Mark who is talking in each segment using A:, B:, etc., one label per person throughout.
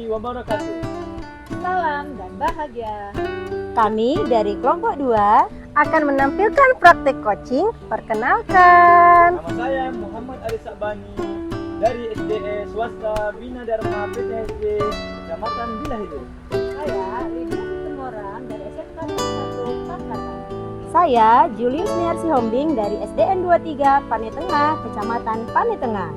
A: wabarakatuh.
B: Salam dan bahagia.
C: Kami dari kelompok 2
B: Akan menampilkan praktek coaching. Perkenalkan.
A: Nama saya Muhammad Ali Sabani dari SDE Swasta Bina Dharma PTSD Kecamatan Bilahidu.
B: Saya Lydia Situmorang dari SMK 1 Pangkatan.
C: Saya Julius Niarsi Hombing dari SDN 23 Pane Tengah, Kecamatan Pane Tengah.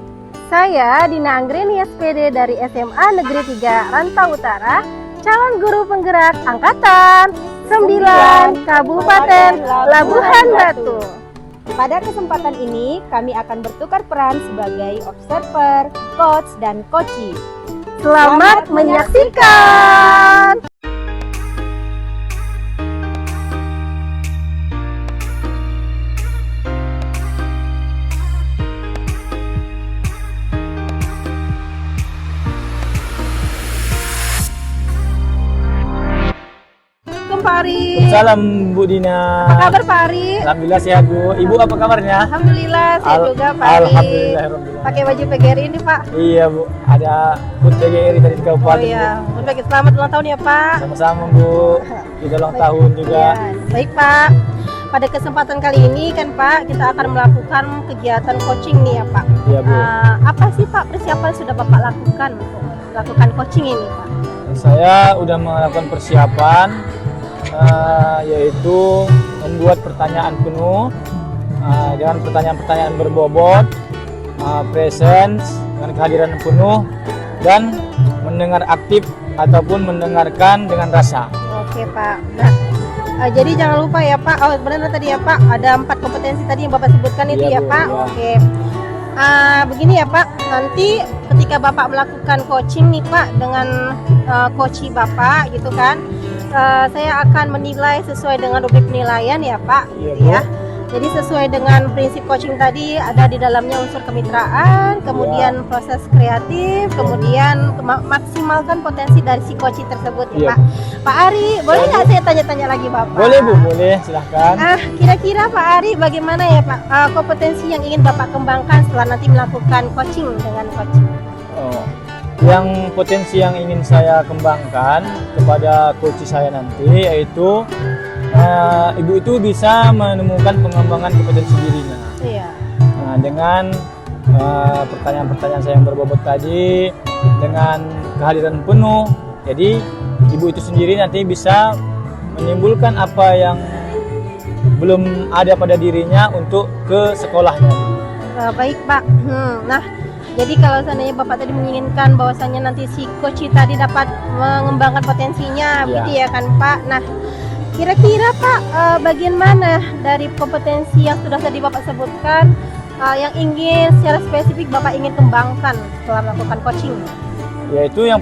B: Saya Dina Anggreni SPD dari SMA Negeri 3 Rantau Utara, calon guru penggerak Angkatan 9 Kabupaten Labuhan Batu.
C: Pada kesempatan ini kami akan bertukar peran sebagai observer, coach, dan coachee.
B: Selamat menyaksikan. Pak Ari.
A: Salam Bu Dina.
B: Apa kabar Pak Ari?
A: Alhamdulillah sehat Bu. Ibu apa kabarnya?
B: Alhamdulillah sehat juga Pak Ari.
A: Alhamdulillah.
B: Pakai baju PGRI ini Pak.
A: Iya Bu, ada HUT PGRI dari
B: Oh
A: Kabupaten.
B: iya, baik, selamat ulang tahun ya Pak.
A: Sama-sama Bu, kita ulang tahun juga.
B: Ya, baik Pak. Pada kesempatan kali ini kan Pak, kita akan melakukan kegiatan coaching nih ya Pak.
A: Iya Bu.
B: Apa sih Pak persiapan sudah Bapak lakukan untuk melakukan coaching ini Pak?
A: Saya udah melakukan persiapan, yaitu membuat pertanyaan penuh dengan pertanyaan-pertanyaan berbobot, presence dengan kehadiran penuh, dan mendengar aktif ataupun mendengarkan dengan rasa.
B: Oke Pak. Nah, jadi jangan lupa ya Pak. Oh benar tadi ya Pak. Ada 4 kompetensi tadi yang Bapak sebutkan itu
A: Iya,
B: ya
A: Bu,
B: Pak.
A: iya.
B: Oke. Begini ya Pak. Nanti ketika Bapak melakukan coaching nih Pak dengan coachee Bapak gitu kan, saya akan menilai sesuai dengan rubrik penilaian ya Pak.
A: Iya,
B: Gitu
A: Bu.
B: ya. Jadi sesuai dengan prinsip coaching tadi, ada di dalamnya unsur kemitraan, kemudian proses kreatif, kemudian maksimalkan potensi dari si coaching tersebut ya
A: Iya.
B: Pak. Pak Ari, boleh nggak saya tanya-tanya lagi Bapak?
A: Boleh Bu, boleh, silahkan.
B: Kira-kira Pak Ari bagaimana ya Pak kompetensi yang ingin Bapak kembangkan setelah nanti melakukan coaching dengan coaching?
A: Oh, yang potensi yang ingin saya kembangkan kepada coach saya nanti yaitu ibu itu bisa menemukan pengembangan kompetensi dirinya.
B: Iya.
A: Nah, dengan pertanyaan-pertanyaan saya yang berbobot tadi, dengan kehadiran penuh, jadi ibu itu sendiri nanti bisa menimbulkan apa yang belum ada pada dirinya untuk ke sekolahnya.
B: Baik Pak. Nah, jadi kalau seandainya Bapak tadi menginginkan bahwasannya nanti si coach tadi dapat mengembangkan potensinya,
A: Iya.
B: gitu ya kan Pak. Nah, kira-kira Pak bagian mana dari kompetensi yang sudah tadi Bapak sebutkan yang ingin secara spesifik Bapak ingin kembangkan setelah melakukan coaching?
A: Yaitu yang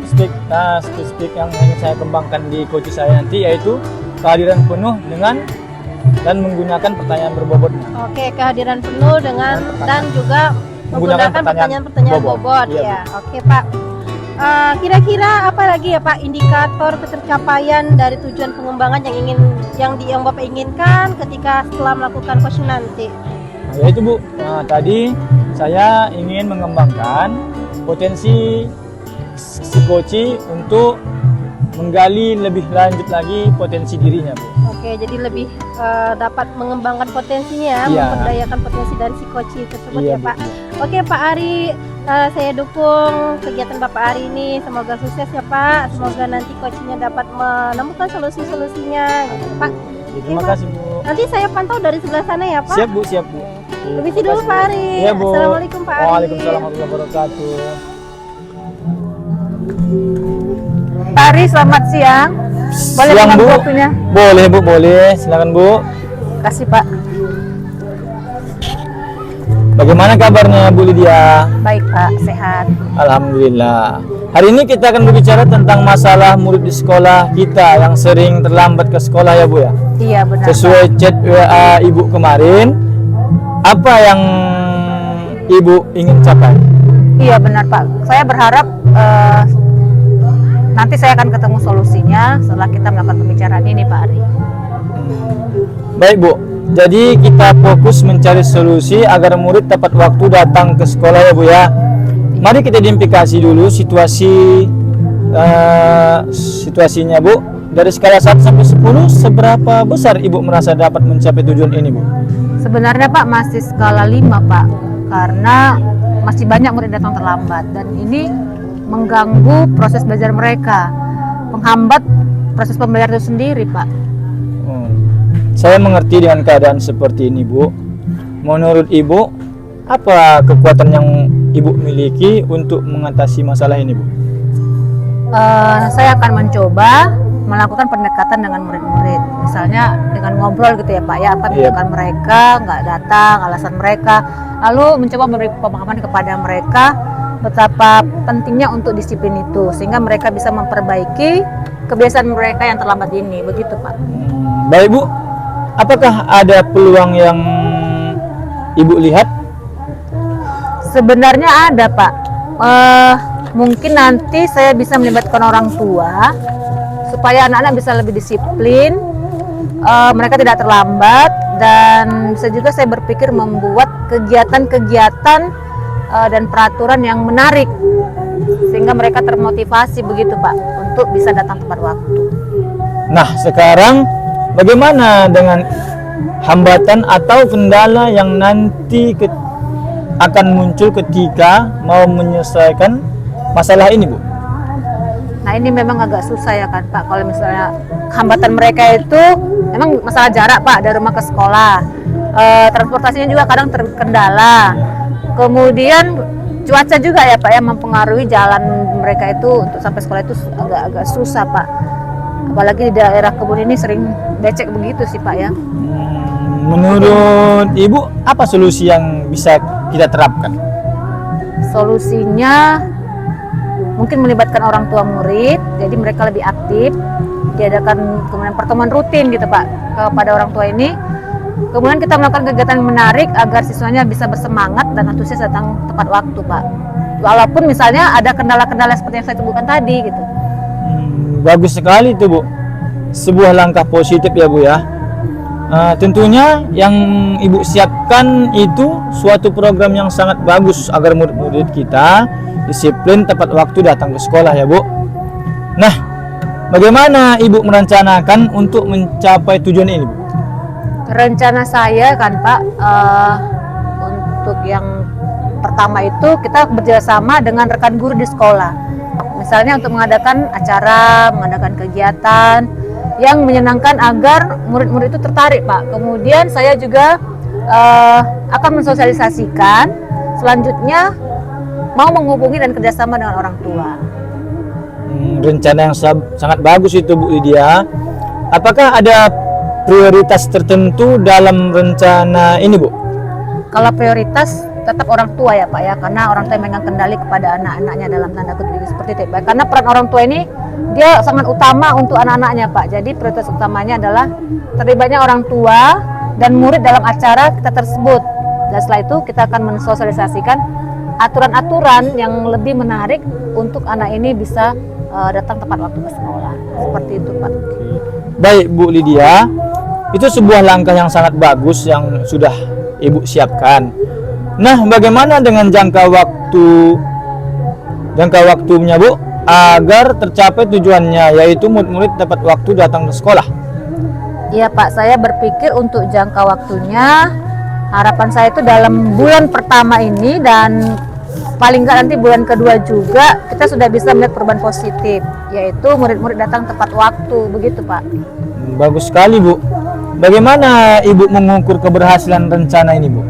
A: spesifik yang ingin saya kembangkan di coach saya nanti yaitu kehadiran penuh dengan dan menggunakan pertanyaan berbobot.
B: Oke, kehadiran penuh dengan dan juga menggunakan pertanyaan-pertanyaan bobot
A: Iya,
B: ya. Oke Pak. Kira-kira apa lagi ya Pak indikator ketercapaian dari tujuan pengembangan yang Bapak inginkan ketika setelah melakukan coaching nanti?
A: Nah, yaitu Bu, tadi saya ingin mengembangkan potensi si coach untuk menggali lebih lanjut lagi potensi dirinya Bu.
B: Oke, jadi lebih dapat mengembangkan potensinya,
A: Iya.
B: memperdayakan potensi dari si coach tersebut
A: Iya,
B: ya
A: Bu,
B: Pak.
A: iya.
B: Oke Pak Ari, saya dukung kegiatan Bapak Ari ini, semoga sukses ya Pak. Semoga nanti coachnya dapat menemukan solusi-solusinya gitu, Pak.
A: Terima kasih Bu.
B: Nanti saya pantau dari sebelah sana ya Pak.
A: Siap Bu, siap Bu.
B: Permisi dulu Pak Ari.
A: Iya Bu.
B: Assalamualaikum Pak Ari.
A: Waalaikumsalam warahmatullahi wabarakatuh.
C: Pak Ari, selamat siang. Boleh
A: Siang,
C: minum
A: Bu.
C: kopinya?
A: Boleh Bu, boleh. Silakan Bu.
C: Kasih Pak.
A: Bagaimana kabarnya Bu Lydia?
C: Baik Pak, sehat.
A: Alhamdulillah. Hari ini kita akan berbicara tentang masalah murid di sekolah kita yang sering terlambat ke sekolah ya Bu ya.
C: Iya benar.
A: Sesuai chat WA Ibu kemarin, apa yang Ibu ingin capai?
C: Iya benar Pak. Saya berharap nanti saya akan ketemu solusinya setelah kita melakukan pembicaraan ini Pak Ari.
A: Baik Bu, jadi kita fokus mencari solusi agar murid tepat waktu datang ke sekolah ya Bu ya. Mari kita identifikasi dulu situasi situasinya Bu, dari skala 1 sampai 10 seberapa besar Ibu merasa dapat mencapai tujuan ini Bu?
D: Sebenarnya Pak masih skala 5 Pak, karena masih banyak murid datang terlambat dan ini mengganggu proses belajar mereka, menghambat proses pembelajaran itu sendiri Pak.
A: Saya mengerti dengan keadaan seperti ini Bu. Menurut Ibu, apa kekuatan yang Ibu miliki untuk mengatasi masalah ini Bu?
D: Saya akan mencoba melakukan pendekatan dengan murid-murid, misalnya dengan ngobrol gitu ya Pak ya, apa tuntutan mereka, nggak datang, alasan mereka, lalu mencoba memberi pemahaman kepada mereka betapa pentingnya untuk disiplin itu, sehingga mereka bisa memperbaiki kebiasaan mereka yang terlambat ini, begitu Pak.
A: Baik Bu, apakah ada peluang yang Ibu lihat?
D: Sebenarnya ada Pak, mungkin nanti saya bisa melibatkan orang tua supaya anak-anak bisa lebih disiplin, mereka tidak terlambat, dan bisa juga saya berpikir membuat kegiatan-kegiatan dan peraturan yang menarik sehingga mereka termotivasi begitu Pak untuk bisa datang tepat waktu.
A: Nah sekarang bagaimana dengan hambatan atau kendala yang nanti akan muncul ketika mau menyelesaikan masalah ini Bu?
D: Nah ini memang agak susah ya kan Pak, kalau misalnya hambatan mereka itu memang masalah jarak Pak dari rumah ke sekolah, transportasinya juga kadang terkendala, kemudian cuaca juga ya Pak ya mempengaruhi jalan mereka itu untuk sampai sekolah itu agak susah Pak, apalagi di daerah kebun ini sering becek begitu sih Pak ya.
A: Menurut Ibu apa solusi yang bisa kita terapkan?
D: Solusinya mungkin melibatkan orang tua murid, jadi mereka lebih aktif, diadakan kemudian pertemuan rutin gitu Pak kepada orang tua ini. Kemudian kita melakukan kegiatan yang menarik agar siswanya bisa bersemangat dan antusias datang tepat waktu Pak. Walaupun misalnya ada kendala-kendala seperti yang saya sebutkan tadi gitu.
A: Bagus sekali itu Bu, sebuah langkah positif ya Bu ya. Tentunya yang Ibu siapkan itu suatu program yang sangat bagus agar murid-murid kita disiplin tepat waktu datang ke sekolah ya Bu. Nah, bagaimana Ibu merencanakan untuk mencapai tujuan ini Bu?
D: Rencana saya kan Pak, untuk yang pertama itu kita bekerjasama dengan rekan guru di sekolah. Misalnya untuk mengadakan acara, mengadakan kegiatan yang menyenangkan agar murid-murid itu tertarik Pak. Kemudian saya juga akan mensosialisasikan, selanjutnya mau menghubungi dan kerjasama dengan orang tua.
A: Rencana yang sangat bagus itu Bu Lydia. Apakah ada prioritas tertentu dalam rencana ini Bu?
D: Kalau prioritas tetap orang tua ya Pak ya, karena orang tua yang memegang kendali kepada anak-anaknya dalam tanda kutip seperti itu Pak. Karena peran orang tua ini dia sangat utama untuk anak-anaknya Pak. Jadi prioritas utamanya adalah terlibatnya orang tua dan murid dalam acara kita tersebut. Dan setelah itu kita akan mensosialisasikan aturan-aturan yang lebih menarik untuk anak ini bisa datang tepat waktu ke sekolah. Seperti itu Pak.
A: Baik Bu Lydia, itu sebuah langkah yang sangat bagus yang sudah Ibu siapkan. Nah, bagaimana dengan jangka waktunya Bu agar tercapai tujuannya, yaitu murid-murid dapat waktu datang ke sekolah?
D: Iya Pak, saya berpikir untuk jangka waktunya, harapan saya itu dalam bulan pertama ini dan paling nggak nanti bulan kedua juga kita sudah bisa melihat perubahan positif, yaitu murid-murid datang tepat waktu, begitu Pak.
A: Bagus sekali Bu. Bagaimana Ibu mengukur keberhasilan rencana ini Bu?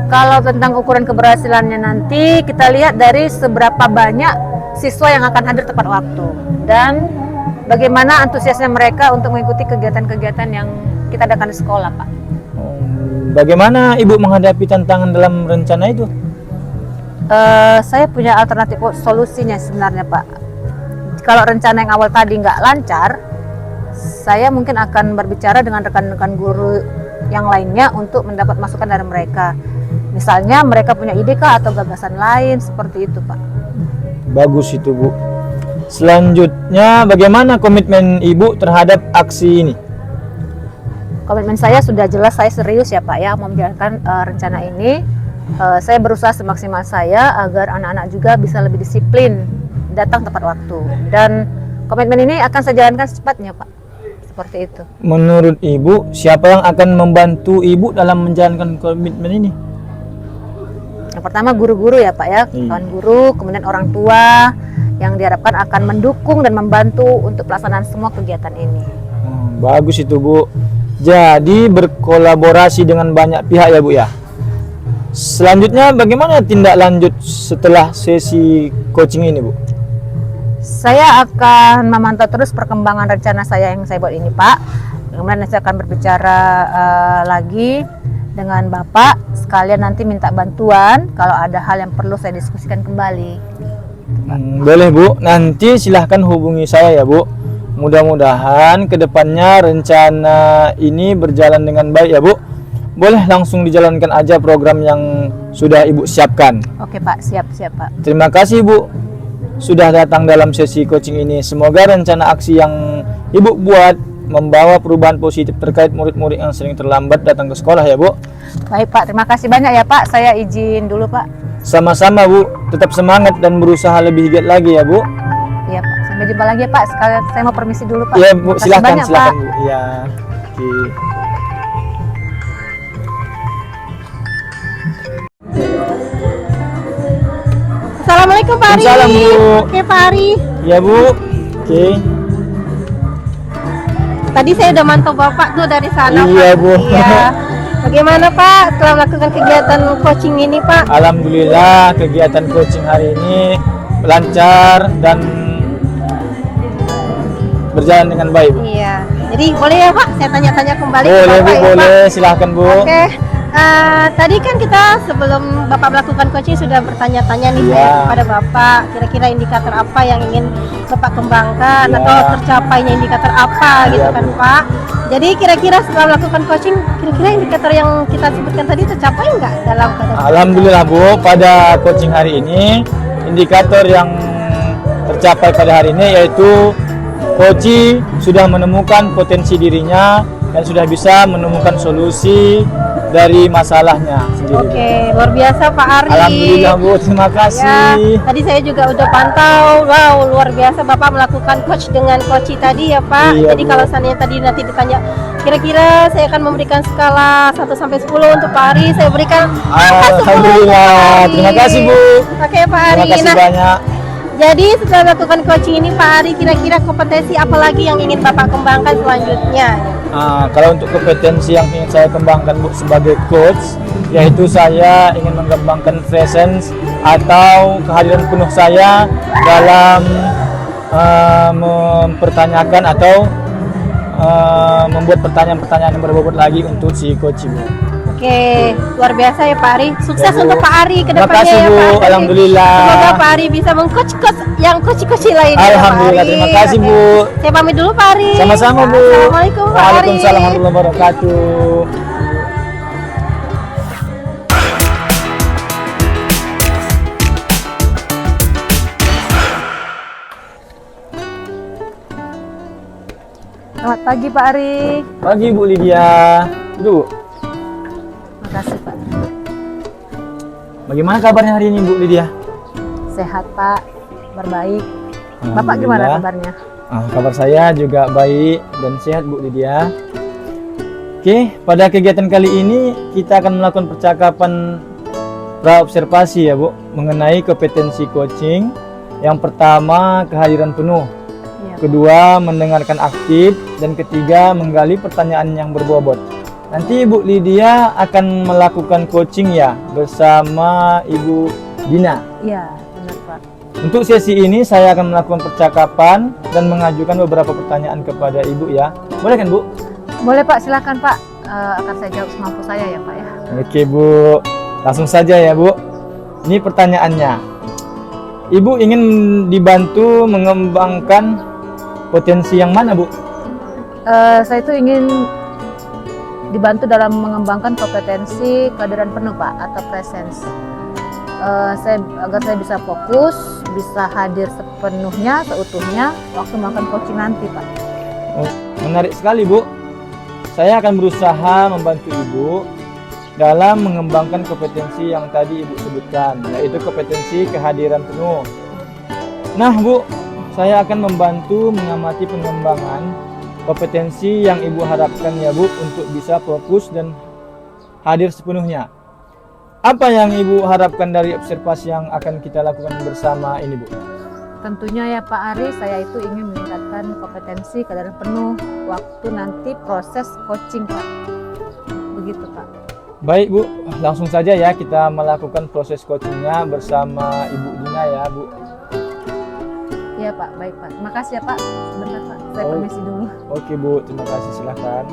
D: Kalau tentang ukuran keberhasilannya nanti kita lihat dari seberapa banyak siswa yang akan hadir tepat waktu dan bagaimana antusiasnya mereka untuk mengikuti kegiatan-kegiatan yang kita adakan di sekolah Pak.
A: Bagaimana Ibu menghadapi tantangan dalam rencana itu?
D: Saya punya alternatif solusinya sebenarnya Pak. Kalau rencana yang awal tadi nggak lancar, saya mungkin akan berbicara dengan rekan-rekan guru yang lainnya untuk mendapat masukan dari mereka. Misalnya mereka punya ide kah atau gagasan lain seperti itu Pak.
A: Bagus itu Bu. Selanjutnya bagaimana komitmen Ibu terhadap aksi ini?
D: Komitmen saya sudah jelas, saya serius ya Pak ya mau menjalankan rencana ini. Saya berusaha semaksimal saya agar anak-anak juga bisa lebih disiplin datang tepat waktu. Dan komitmen ini akan saya jalankan secepatnya, Pak. Seperti itu.
A: Menurut Ibu, siapa yang akan membantu Ibu dalam menjalankan komitmen ini?
D: Yang pertama guru-guru ya Pak ya, kawan guru, kemudian orang tua yang diharapkan akan mendukung dan membantu untuk pelaksanaan semua kegiatan ini.
A: Bagus itu Bu. Jadi berkolaborasi dengan banyak pihak ya Bu ya. Selanjutnya bagaimana tindak lanjut setelah sesi coaching ini Bu?
D: Saya akan memantau terus perkembangan rencana saya yang saya buat ini Pak. Kemudian saya akan berbicara lagi dengan Bapak, sekalian nanti minta bantuan kalau ada hal yang perlu saya diskusikan kembali.
A: Boleh Bu, nanti silahkan hubungi saya ya Bu. Mudah-mudahan kedepannya rencana ini berjalan dengan baik ya Bu. Boleh langsung dijalankan aja program yang sudah Ibu siapkan.
D: Oke Pak, siap Pak.
A: Terima kasih Bu sudah datang dalam sesi coaching ini. Semoga rencana aksi yang Ibu buat membawa perubahan positif terkait murid-murid yang sering terlambat datang ke sekolah ya Bu.
D: Baik Pak, terima kasih banyak ya Pak. Saya izin dulu Pak.
A: Sama-sama Bu, tetap semangat dan berusaha lebih giat lagi ya Bu.
D: Iya Pak, sampai jumpa lagi ya Pak. Sekalian saya mau permisi dulu Pak.
A: Iya Bu,
D: Terima kasih
A: silakan
D: banyak,
A: silakan
D: Pak.
A: Bu. Iya. Oke.
B: Assalamualaikum Pak Ari.
A: Waalaikumsalam, Bu.
B: Oke Pak Ari.
A: Iya Bu. Oke.
B: Tadi saya udah mantau Bapak tuh dari sana
A: Iya,
B: Pak.
A: Bu.
B: Iya. Bagaimana Pak setelah melakukan kegiatan coaching ini Pak?
A: Alhamdulillah kegiatan coaching hari ini lancar dan berjalan dengan baik Bu.
B: Iya. Jadi boleh ya Pak saya tanya-tanya kembali ke
A: Boleh
B: Bapak
A: Bu,
B: ya
A: boleh.
B: Pak?
A: Silahkan Bu.
B: Oke. Tadi kan kita sebelum Bapak melakukan coaching sudah bertanya-tanya nih
A: Iya.
B: saya kepada Bapak kira-kira indikator apa yang ingin Bapak kembangkan
A: Iya.
B: atau tercapainya indikator apa gitu
A: Iya,
B: kan
A: Bu.
B: Pak. Jadi kira-kira setelah melakukan coaching kira-kira indikator yang kita sebutkan tadi tercapai nggak dalam keadaan?
A: Alhamdulillah Bu, pada coaching hari ini indikator yang tercapai pada hari ini yaitu coach sudah menemukan potensi dirinya dan sudah bisa menemukan solusi dari masalahnya sendiri.
B: Oke, luar biasa Pak Ari.
A: Alhamdulillah Bu, terima
B: Ya,
A: kasih.
B: tadi saya juga udah pantau. Wow, luar biasa Bapak melakukan coach dengan coach tadi ya Pak.
A: Iya,
B: Jadi
A: Bu.
B: kalau seandainya tadi nanti ditanya kira-kira saya akan memberikan skala 1 sampai 10 untuk Pak Ari, saya berikan angka 10 untuk Pak
A: Alhamdulillah,
B: Ari.
A: terima kasih Bu.
B: Oke Pak Ari.
A: Terima kasih
B: Nah,
A: banyak.
B: jadi setelah melakukan coaching ini Pak Ari kira-kira kompetensi apa lagi yang ingin Bapak kembangkan selanjutnya?
A: Kalau untuk kompetensi yang ingin saya kembangkan Bu sebagai coach, yaitu saya ingin mengembangkan presence atau kehadiran penuh saya dalam mempertanyakan atau membuat pertanyaan-pertanyaan yang berbobot lagi untuk si coach Bu.
B: Oke, luar biasa ya Pak Ari. Sukses
A: Ya, Bu.
B: untuk Pak Ari ke
A: Terima
B: depannya
A: kasih,
B: ya
A: Bu.
B: Pak Ari.
A: Alhamdulillah.
B: Semoga Pak Ari bisa meng-coach yang coach lainnya ya, Pak
A: Alhamdulillah,
B: Ari.
A: terima kasih,
B: Oke.
A: Bu.
B: Saya pamit dulu Pak Ari.
A: Sama-sama Bu.
B: Assalamualaikum Pak Ari.
A: Waalaikumsalam warahmatullahi wabarakatuh.
D: Selamat pagi Pak Ari.
A: Pagi Bu Lydia. Bu,
D: Terima kasih Pak.
A: bagaimana kabarnya hari ini Bu Lydia?
D: Sehat Pak, berbaik. Bapak gimana
A: Alhamdulillah.
D: kabarnya?
A: Kabar saya juga baik dan sehat Bu Lydia. Oke, pada kegiatan kali ini kita akan melakukan percakapan praobservasi ya Bu mengenai kompetensi coaching. Yang pertama kehadiran penuh,
D: Iya.
A: kedua mendengarkan aktif, dan ketiga menggali pertanyaan yang berbobot. Nanti Ibu Lydia akan melakukan coaching ya bersama Ibu Dina.
D: Iya, benar Pak.
A: Untuk sesi ini saya akan melakukan percakapan dan mengajukan beberapa pertanyaan kepada Ibu ya. Boleh kan Bu?
D: Boleh Pak, silakan Pak. Akan saya jawab semampu saya ya Pak ya.
A: Oke Bu, langsung saja ya Bu. Ini pertanyaannya. Ibu ingin dibantu mengembangkan potensi yang mana Bu?
D: Saya itu ingin dibantu dalam mengembangkan kompetensi kehadiran penuh Pak atau presence. Agar saya bisa fokus, bisa hadir sepenuhnya, seutuhnya waktu melakukan coaching nanti Pak.
A: Menarik sekali Bu. Saya akan berusaha membantu Ibu dalam mengembangkan kompetensi yang tadi Ibu sebutkan, yaitu kompetensi kehadiran penuh. Nah Bu, saya akan membantu mengamati pengembangan kompetensi yang Ibu harapkan ya Bu untuk bisa fokus dan hadir sepenuhnya. Apa yang Ibu harapkan dari observasi yang akan kita lakukan bersama ini Bu?
D: Tentunya ya Pak Ari, saya itu ingin meningkatkan kompetensi kesadaran penuh waktu nanti proses coaching Pak. Begitu Pak.
A: Baik Bu, langsung saja ya kita melakukan proses coachingnya bersama Ibu Dina ya Bu.
D: Iya Pak, baik Pak. Terima kasih ya Pak. Sebentar Pak, saya
A: Oh.
D: permisi dulu.
A: Oke Bu, terima kasih, silahkan.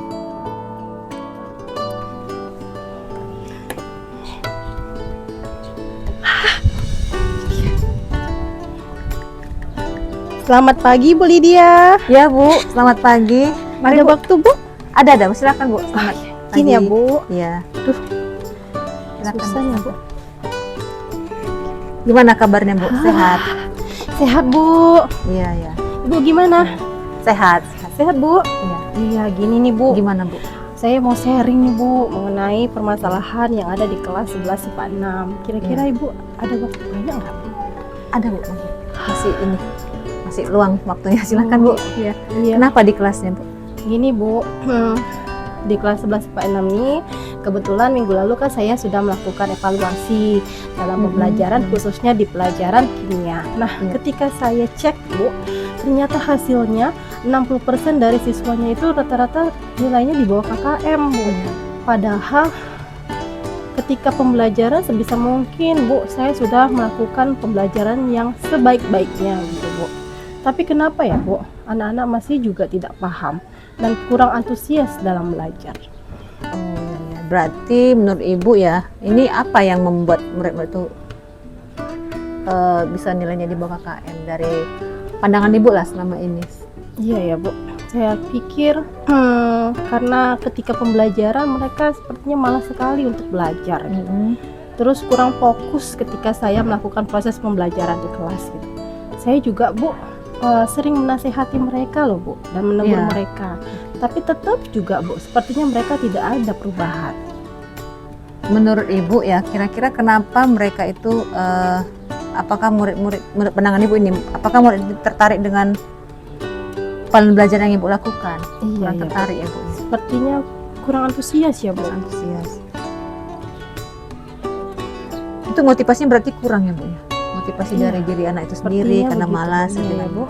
B: Selamat pagi Bu Lydia.
D: Ya Bu, selamat pagi. Mari
B: Ada
D: Bu.
B: waktu Bu?
D: Ada, silakan Bu. Selamat pagi.
B: Gini ya Bu.
D: Iya.
B: Aduh,
D: Silakan
B: susah ya Bu.
D: Gimana kabarnya Bu? Sehat?
B: Sehat Bu.
D: Iya, iya.
B: Ibu gimana?
D: Sehat.
B: Sehat Bu.
D: Iya.
B: Iya gini nih Bu.
D: Gimana Bu?
B: Saya mau sharing nih Bu mengenai permasalahan yang ada di kelas 11 IPA 6. Kira-kira Ibu ada waktu banyak nggak Bu?
D: Ada Bu. Masih ini. Masih luang waktunya. Silakan Bu. Iya.
B: Iya.
D: Kenapa di kelasnya Bu?
B: Gini Bu, di kelas 11 IPA 6 nih kebetulan minggu lalu kan saya sudah melakukan evaluasi dalam pembelajaran khususnya di pelajaran kimia. Nah,
D: Iya.
B: ketika saya cek Bu, ternyata hasilnya 60% dari siswanya itu rata-rata nilainya di bawah KKM Bu. Padahal ketika pembelajaran sebisa mungkin Bu, saya sudah melakukan pembelajaran yang sebaik-baiknya gitu Bu. Tapi kenapa ya Bu, anak-anak masih juga tidak paham dan kurang antusias dalam belajar.
D: Oh, iya. Berarti menurut Ibu ya, ini apa yang membuat murid-murid itu bisa nilainya di bawah KKM dari pandangan Ibu lah selama ini?
B: Iya ya Bu, saya pikir karena ketika pembelajaran mereka sepertinya malas sekali untuk belajar. Terus kurang fokus ketika saya melakukan proses pembelajaran di kelas gitu. Saya juga Bu sering menasehati mereka loh Bu dan menegur
D: Iya.
B: mereka. Tapi tetap juga Bu, sepertinya mereka tidak ada perubahan.
D: Menurut Ibu ya, kira-kira kenapa mereka itu apakah murid-murid menurut pandangan Ibu ini, apakah murid tertarik dengan pembelajaran yang Ibu lakukan?
B: Iya
D: Kurang
B: ya Bu.
D: tertarik ya Bu?
B: Sepertinya kurang antusias ya Bu.
D: Antusias. Itu motivasinya berarti kurang ya Bu ya? Motivasi
B: Iya.
D: dari diri anak itu sendiri
B: Sepertinya
D: karena
B: begitu,
D: malas
B: iya
D: gitu
B: ya, Bu.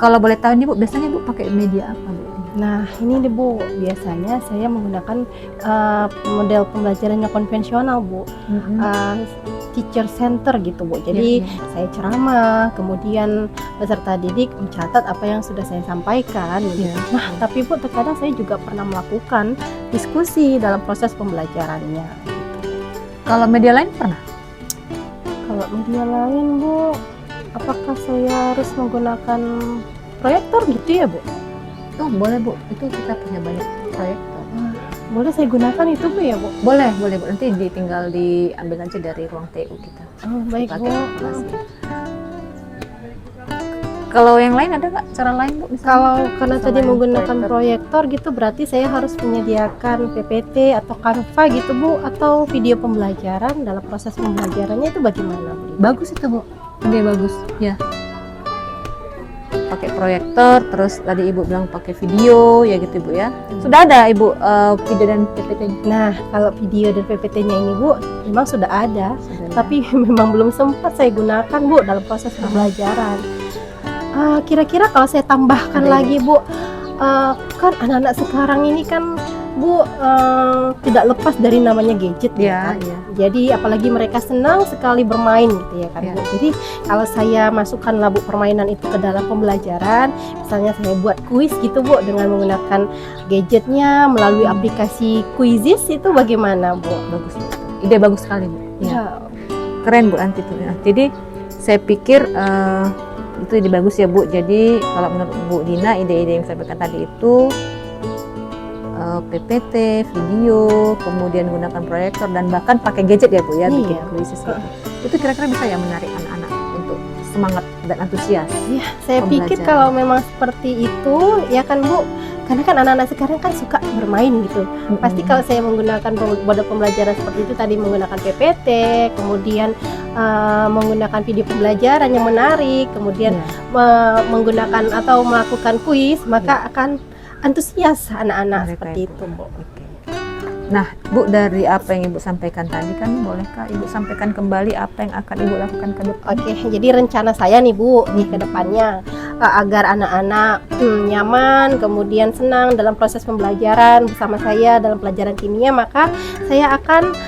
D: Kalau boleh tahu nih Bu, biasanya Bu pakai media apa Bu?
B: Nah ini nih Bu, biasanya saya menggunakan model pembelajaran yang konvensional Bu, teacher center gitu Bu. Jadi
D: Iya.
B: saya ceramah, kemudian peserta didik mencatat apa yang sudah saya sampaikan gitu.
D: Iya.
B: Nah tapi Bu, terkadang saya juga pernah melakukan diskusi dalam proses pembelajarannya gitu.
D: Kalau media lain pernah?
B: Kalau media lain Bu, apakah saya harus menggunakan proyektor gitu ya Bu?
D: Oh boleh Bu, itu kita punya banyak proyektor.
B: Boleh saya gunakan itu Bu ya Bu?
D: Boleh Bu, nanti tinggal diambil aja dari ruang TU kita.
B: Oh, baik Bu.
D: Pakai kelasnya. Kalau yang lain ada nggak cara lain Bu? Misalnya?
B: Kalau karena tadi
D: Selain
B: menggunakan proyektor gitu berarti saya harus menyediakan PPT atau Canva gitu Bu, atau video pembelajaran dalam proses pembelajarannya itu bagaimana Bu?
D: Bagus itu Bu, ide bagus ya. Pakai proyektor, terus tadi Ibu bilang pakai video ya gitu Bu ya. Sudah ada Ibu video dan PPT?
B: Nah, kalau video dan PPT-nya ini Bu, memang sudah ada,
D: Sudah ya?
B: tapi memang belum sempat saya gunakan Bu dalam proses pembelajaran. Kira-kira kalau saya tambahkan
D: Ada
B: lagi Bu, kan anak-anak sekarang ini kan Bu tidak lepas dari namanya gadget
D: Ya,
B: kan?
D: ya.
B: Jadi apalagi mereka senang sekali bermain gitu ya kan
D: Ya.
B: Bu. Jadi kalau saya masukkan Bu permainan itu ke dalam pembelajaran, misalnya saya buat kuis gitu Bu dengan menggunakan gadgetnya melalui aplikasi Quizizz, itu bagaimana Bu?
D: Bagus Bu. Ide bagus sekali Bu. Ya.
B: Ya,
D: Keren Bu nanti tuh ya. Jadi saya pikir itu ide bagus ya Bu. Jadi kalau menurut Bu Dina, ide-ide yang saya sampaikan tadi itu PPT, video, kemudian gunakan proyektor dan bahkan pakai gadget ya Bu ya, bikin
B: Iya.
D: kuisis gitu. Itu kira-kira bisa ya menarik anak-anak untuk semangat dan antusias.
B: saya pikir
D: Pembelajaran.
B: kalau memang seperti itu ya kan Bu, Karena kan anak-anak sekarang kan suka bermain gitu. Pasti kalau saya menggunakan model pembelajaran seperti itu tadi, menggunakan PPT, kemudian menggunakan video pembelajaran yang menarik, kemudian menggunakan atau melakukan kuis, maka akan antusias anak-anak
D: Mereka
B: seperti
D: itu.
B: itu, Bu.
D: Oke. Nah, Bu, dari apa yang Ibu sampaikan tadi kan, bolehkah Ibu sampaikan kembali apa yang akan Ibu lakukan ke depan?
B: Oke, jadi rencana saya nih Bu, nih ke depannya agar anak-anak nyaman, kemudian senang dalam proses pembelajaran bersama saya dalam pelajaran kimia, maka saya akan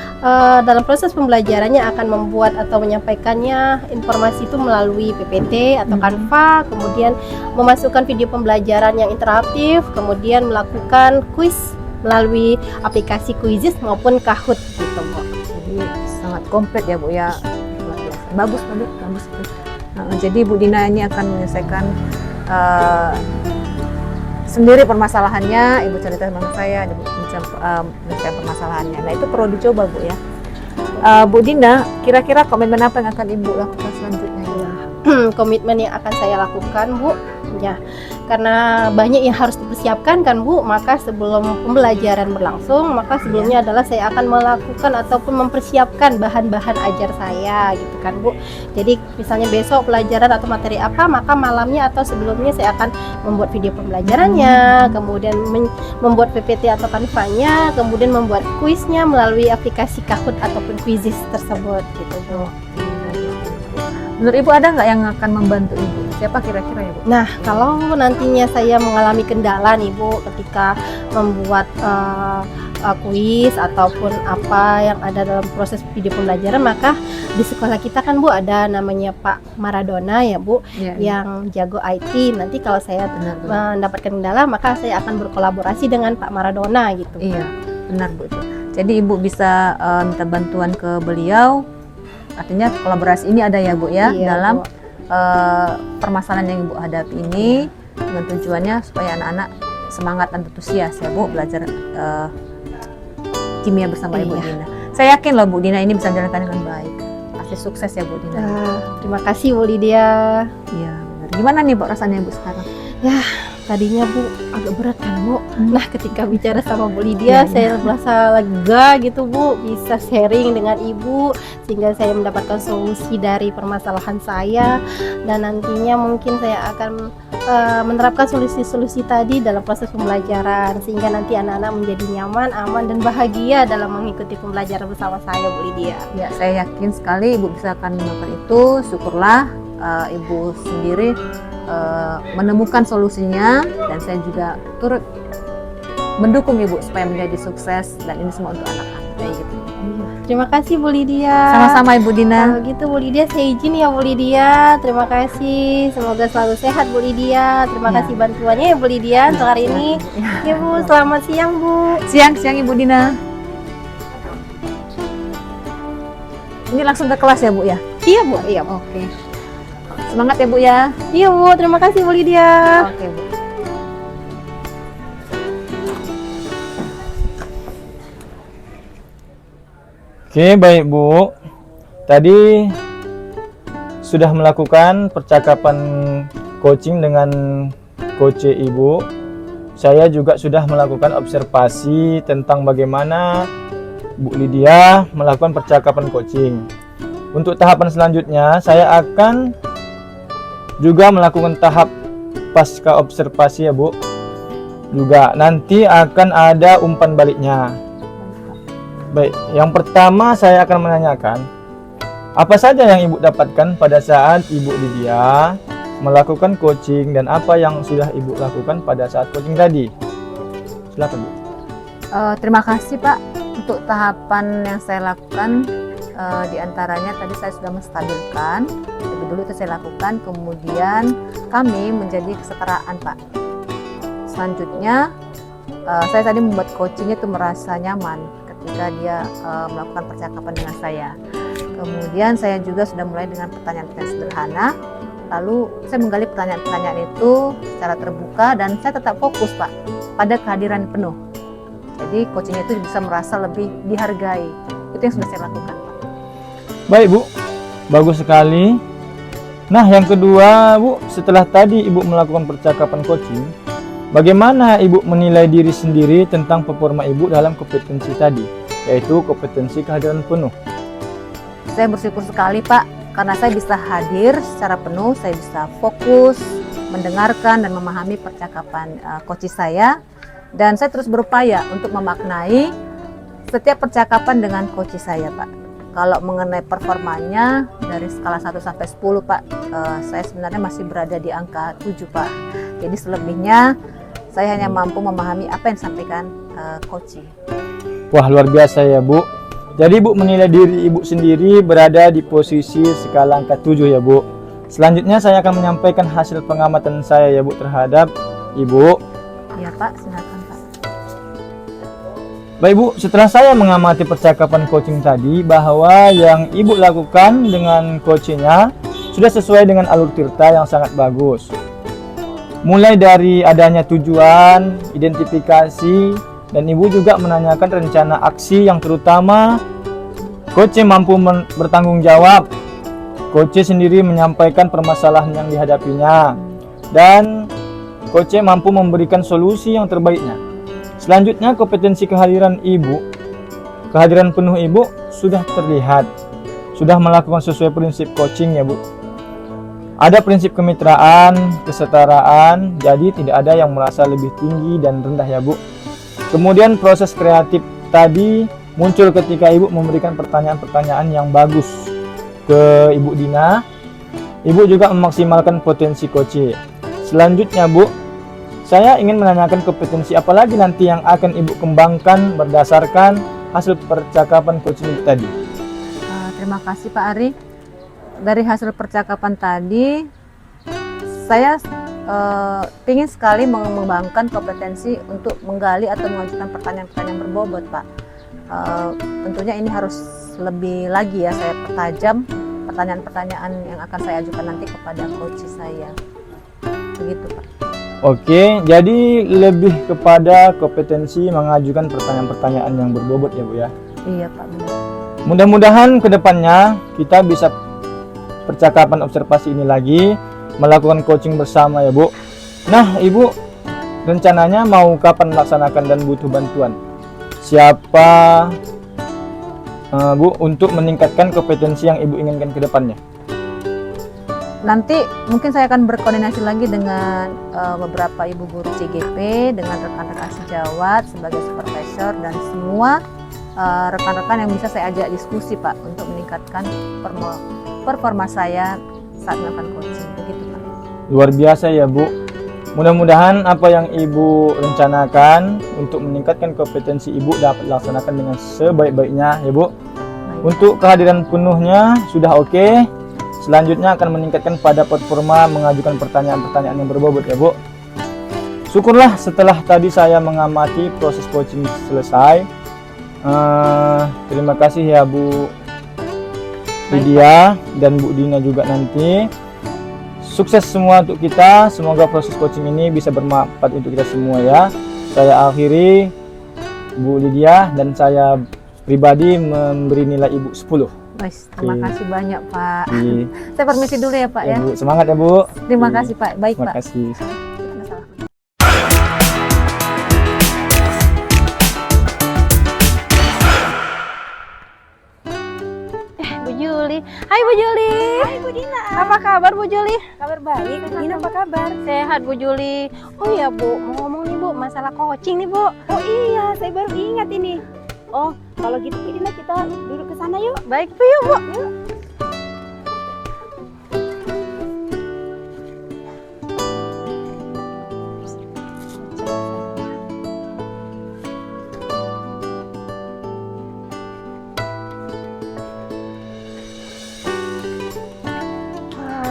B: dalam proses pembelajarannya akan membuat atau menyampaikannya informasi itu melalui PPT atau Canva, kemudian memasukkan video pembelajaran yang interaktif, kemudian melakukan kuis melalui aplikasi Quizizz maupun Kahoot gitu, Bu.
D: Jadi sangat komplit ya, Bu ya. Luar biasa. Bagus, bagus itu. Jadi Bu Dina ini akan menyelesaikan sendiri permasalahannya. Ibu cerita sama saya, Ibu menyelesaikan permasalahannya. Nah, itu perlu dicoba, Bu ya. Bu Dina, kira-kira komitmen apa yang akan Ibu lakukan selanjutnya?
B: Komitmen yang akan saya lakukan, Bu, ya, karena banyak yang harus dipersiapkan kan, Bu, maka sebelum pembelajaran berlangsung, maka sebelumnya adalah saya akan melakukan ataupun mempersiapkan bahan-bahan ajar saya gitu kan, Bu. Jadi misalnya besok pelajaran atau materi apa, maka malamnya atau sebelumnya saya akan membuat video pembelajarannya, kemudian membuat PPT atau Canva-nya, kemudian membuat kuisnya melalui aplikasi Kahoot ataupun Quizizz tersebut gitu, Bu.
D: Menurut Ibu ada nggak yang akan membantu Ibu? Siapa kira-kira ya, Bu?
B: Nah, kalau nantinya saya mengalami kendala nih, Bu, ketika membuat kuis ataupun apa yang ada dalam proses video pembelajaran, maka di sekolah kita kan, Bu, ada namanya Pak Maradona ya, Bu, yang jago IT. Nanti kalau saya mendapatkan kendala, maka saya akan berkolaborasi dengan Pak Maradona gitu.
D: Iya, benar, Bu. Jadi Ibu bisa minta bantuan ke beliau. Artinya kolaborasi ini ada ya, Bu ya,
B: Iya,
D: dalam
B: Bu.
D: permasalahan yang Ibu hadapi ini, dengan tujuannya supaya anak-anak semangat dan antusias ya, Bu, belajar kimia bersama Ibu Dina. Saya yakin loh Bu Dina ini bisa menjalankan dengan baik. Pasti sukses ya Bu Dina.
B: Terima kasih Bu Lydia.
D: Iya, benar. Gimana nih Bu rasanya Bu sekarang?
B: Ya, tadinya Bu agak berat kan Bu. Nah, ketika bicara sama Bu Lydia, saya merasa lega gitu Bu, bisa sharing dengan Ibu sehingga saya mendapatkan solusi dari permasalahan saya, dan nantinya mungkin saya akan menerapkan solusi-solusi tadi dalam proses pembelajaran sehingga nanti anak-anak menjadi nyaman, aman dan bahagia dalam mengikuti pembelajaran bersama saya Bu Lydia.
D: Ya, saya yakin sekali Ibu bisa akan melakukan itu. Syukurlah Ibu sendiri menemukan solusinya, dan saya juga turut mendukung Ibu supaya menjadi sukses, dan ini semua untuk anak-anak kayak gitu.
B: Terima kasih Bu Lydia.
D: Sama-sama Ibu Dina.
B: Kalau gitu Bu Lydia, saya izin ya Bu Lydia. Terima kasih. Semoga selalu sehat Bu Lydia. Terima kasih bantuannya ya Bu Lydia untuk hari ini. Ya Bu, selamat siang Bu.
D: Siang Ibu Dina. Ini langsung ke kelas ya Bu ya?
B: Iya Bu, iya Bu.
D: Oke. Semangat ya Bu ya.
B: Iya Bu, terima kasih Bu Lydia.
D: Oke Bu.
A: Oke, baik Bu. Tadi sudah melakukan percakapan coaching dengan coach Ibu. Saya juga sudah melakukan observasi tentang bagaimana Bu Lydia melakukan percakapan coaching. Untuk tahapan selanjutnya, saya akan juga melakukan tahap pasca observasi ya Bu. Juga nanti akan ada umpan baliknya. Baik, yang pertama saya akan menanyakan apa saja yang Ibu dapatkan pada saat Ibu Lydia melakukan coaching, dan apa yang sudah Ibu lakukan pada saat coaching tadi. Silakan Bu.
D: Terima kasih Pak untuk tahapan yang saya lakukan. Di antaranya tadi saya sudah menstabilkan, lebih dulu itu saya lakukan, kemudian kami menjadi kesetaraan Pak. Selanjutnya saya tadi membuat coachingnya itu merasa nyaman ketika dia melakukan percakapan dengan saya. Kemudian saya juga sudah mulai dengan pertanyaan-pertanyaan sederhana, lalu saya menggali pertanyaan-pertanyaan itu secara terbuka, dan saya tetap fokus Pak pada kehadiran penuh. Jadi coachingnya itu bisa merasa lebih dihargai. Itu yang sudah saya lakukan Pak.
A: Baik Bu, bagus sekali. Nah, yang kedua Bu, setelah tadi Ibu melakukan percakapan coaching, Bagaimana Ibu menilai diri sendiri tentang performa Ibu dalam kompetensi tadi, yaitu kompetensi kehadiran penuh?
D: Saya bersyukur sekali Pak, karena saya bisa hadir secara penuh, saya bisa fokus, mendengarkan dan memahami percakapan coach saya. Dan saya terus berupaya untuk memaknai setiap percakapan dengan coach saya Pak. Kalau mengenai performanya dari skala 1 sampai 10 Pak, saya sebenarnya masih berada di angka 7 Pak. Jadi selebihnya saya hanya mampu memahami apa yang disampaikan coach.
A: Wah, luar biasa ya Bu. Jadi Ibu menilai diri Ibu sendiri berada di posisi skala angka 7 ya Bu. Selanjutnya saya akan menyampaikan hasil pengamatan saya ya Bu terhadap Ibu.
D: Iya Pak, silakan Pak.
A: Baik Bu, setelah saya mengamati percakapan coaching tadi, bahwa yang Ibu lakukan dengan coachingnya sudah sesuai dengan alur tirta yang sangat bagus. Mulai dari adanya tujuan, identifikasi, dan Ibu juga menanyakan rencana aksi yang terutama coach mampu bertanggung jawab. Coach sendiri menyampaikan permasalahan yang dihadapinya, dan coach mampu memberikan solusi yang terbaiknya. Selanjutnya, kompetensi kehadiran penuh Ibu sudah terlihat, sudah melakukan sesuai prinsip coaching ya Bu. Ada prinsip kemitraan, kesetaraan, jadi tidak ada yang merasa lebih tinggi dan rendah ya Bu. Kemudian proses kreatif tadi muncul ketika Ibu memberikan pertanyaan-pertanyaan yang bagus ke Ibu Dina. Ibu juga memaksimalkan potensi coach. Selanjutnya Bu, saya ingin menanyakan kompetensi apa lagi nanti yang akan Ibu kembangkan berdasarkan hasil percakapan coaching Ibu tadi.
D: Terima kasih Pak Ari. Dari hasil percakapan tadi, saya ingin sekali mengembangkan kompetensi untuk menggali atau mengajukan pertanyaan-pertanyaan berbobot Pak. Tentunya ini harus lebih lagi ya saya pertajam pertanyaan-pertanyaan yang akan saya ajukan nanti kepada coach saya. Begitu Pak.
A: Oke, jadi lebih kepada kompetensi mengajukan pertanyaan-pertanyaan yang berbobot ya Bu ya.
D: Iya Pak, benar.
A: Mudah-mudahan kedepannya kita bisa percakapan observasi ini lagi, melakukan coaching bersama ya Bu. Nah Ibu, rencananya mau kapan melaksanakan dan butuh bantuan siapa Bu untuk meningkatkan kompetensi yang Ibu inginkan ke depannya?
D: Nanti mungkin saya akan berkoordinasi lagi dengan beberapa ibu guru CGP, dengan rekan-rekan sejawat sebagai supervisor dan semua rekan-rekan yang bisa saya ajak diskusi Pak untuk meningkatkan performa saya saat melakukan coaching. Begitu Pak.
A: Luar biasa ya Bu. Mudah-mudahan apa yang Ibu rencanakan untuk meningkatkan kompetensi Ibu dapat dilaksanakan dengan sebaik-baiknya ya Bu. Untuk kehadiran penuhnya sudah oke. Selanjutnya akan meningkatkan pada performa mengajukan pertanyaan-pertanyaan yang berbobot ya Bu. Syukurlah setelah tadi saya mengamati proses coaching selesai. Terima kasih ya Bu Lydia dan Bu Dina juga nanti. Sukses semua untuk kita. Semoga proses coaching ini bisa bermanfaat untuk kita semua ya. Saya akhiri, Bu Lydia dan saya pribadi memberi nilai Ibu 10.
D: Terima kasih banyak Pak. Saya permisi dulu ya Pak ya.
A: Bu, semangat ya Bu.
D: Terima kasih Pak. Baik
A: Terima
D: Pak.
A: kasih.
B: Bu Juli. Hai Bu Juli.
C: Hai Bu Dina.
B: Apa kabar Bu Juli?
C: Kabar baik. Bu Dina apa kabar?
B: Sehat Bu Juli. Oh iya Bu, mau ngomong nih Bu, masalah coaching nih Bu.
C: Oh iya, saya baru ingat ini. Oh, kalau gitu Bu Dina kita duduk ke sana yuk.
B: Baik Bu, yuk Bu.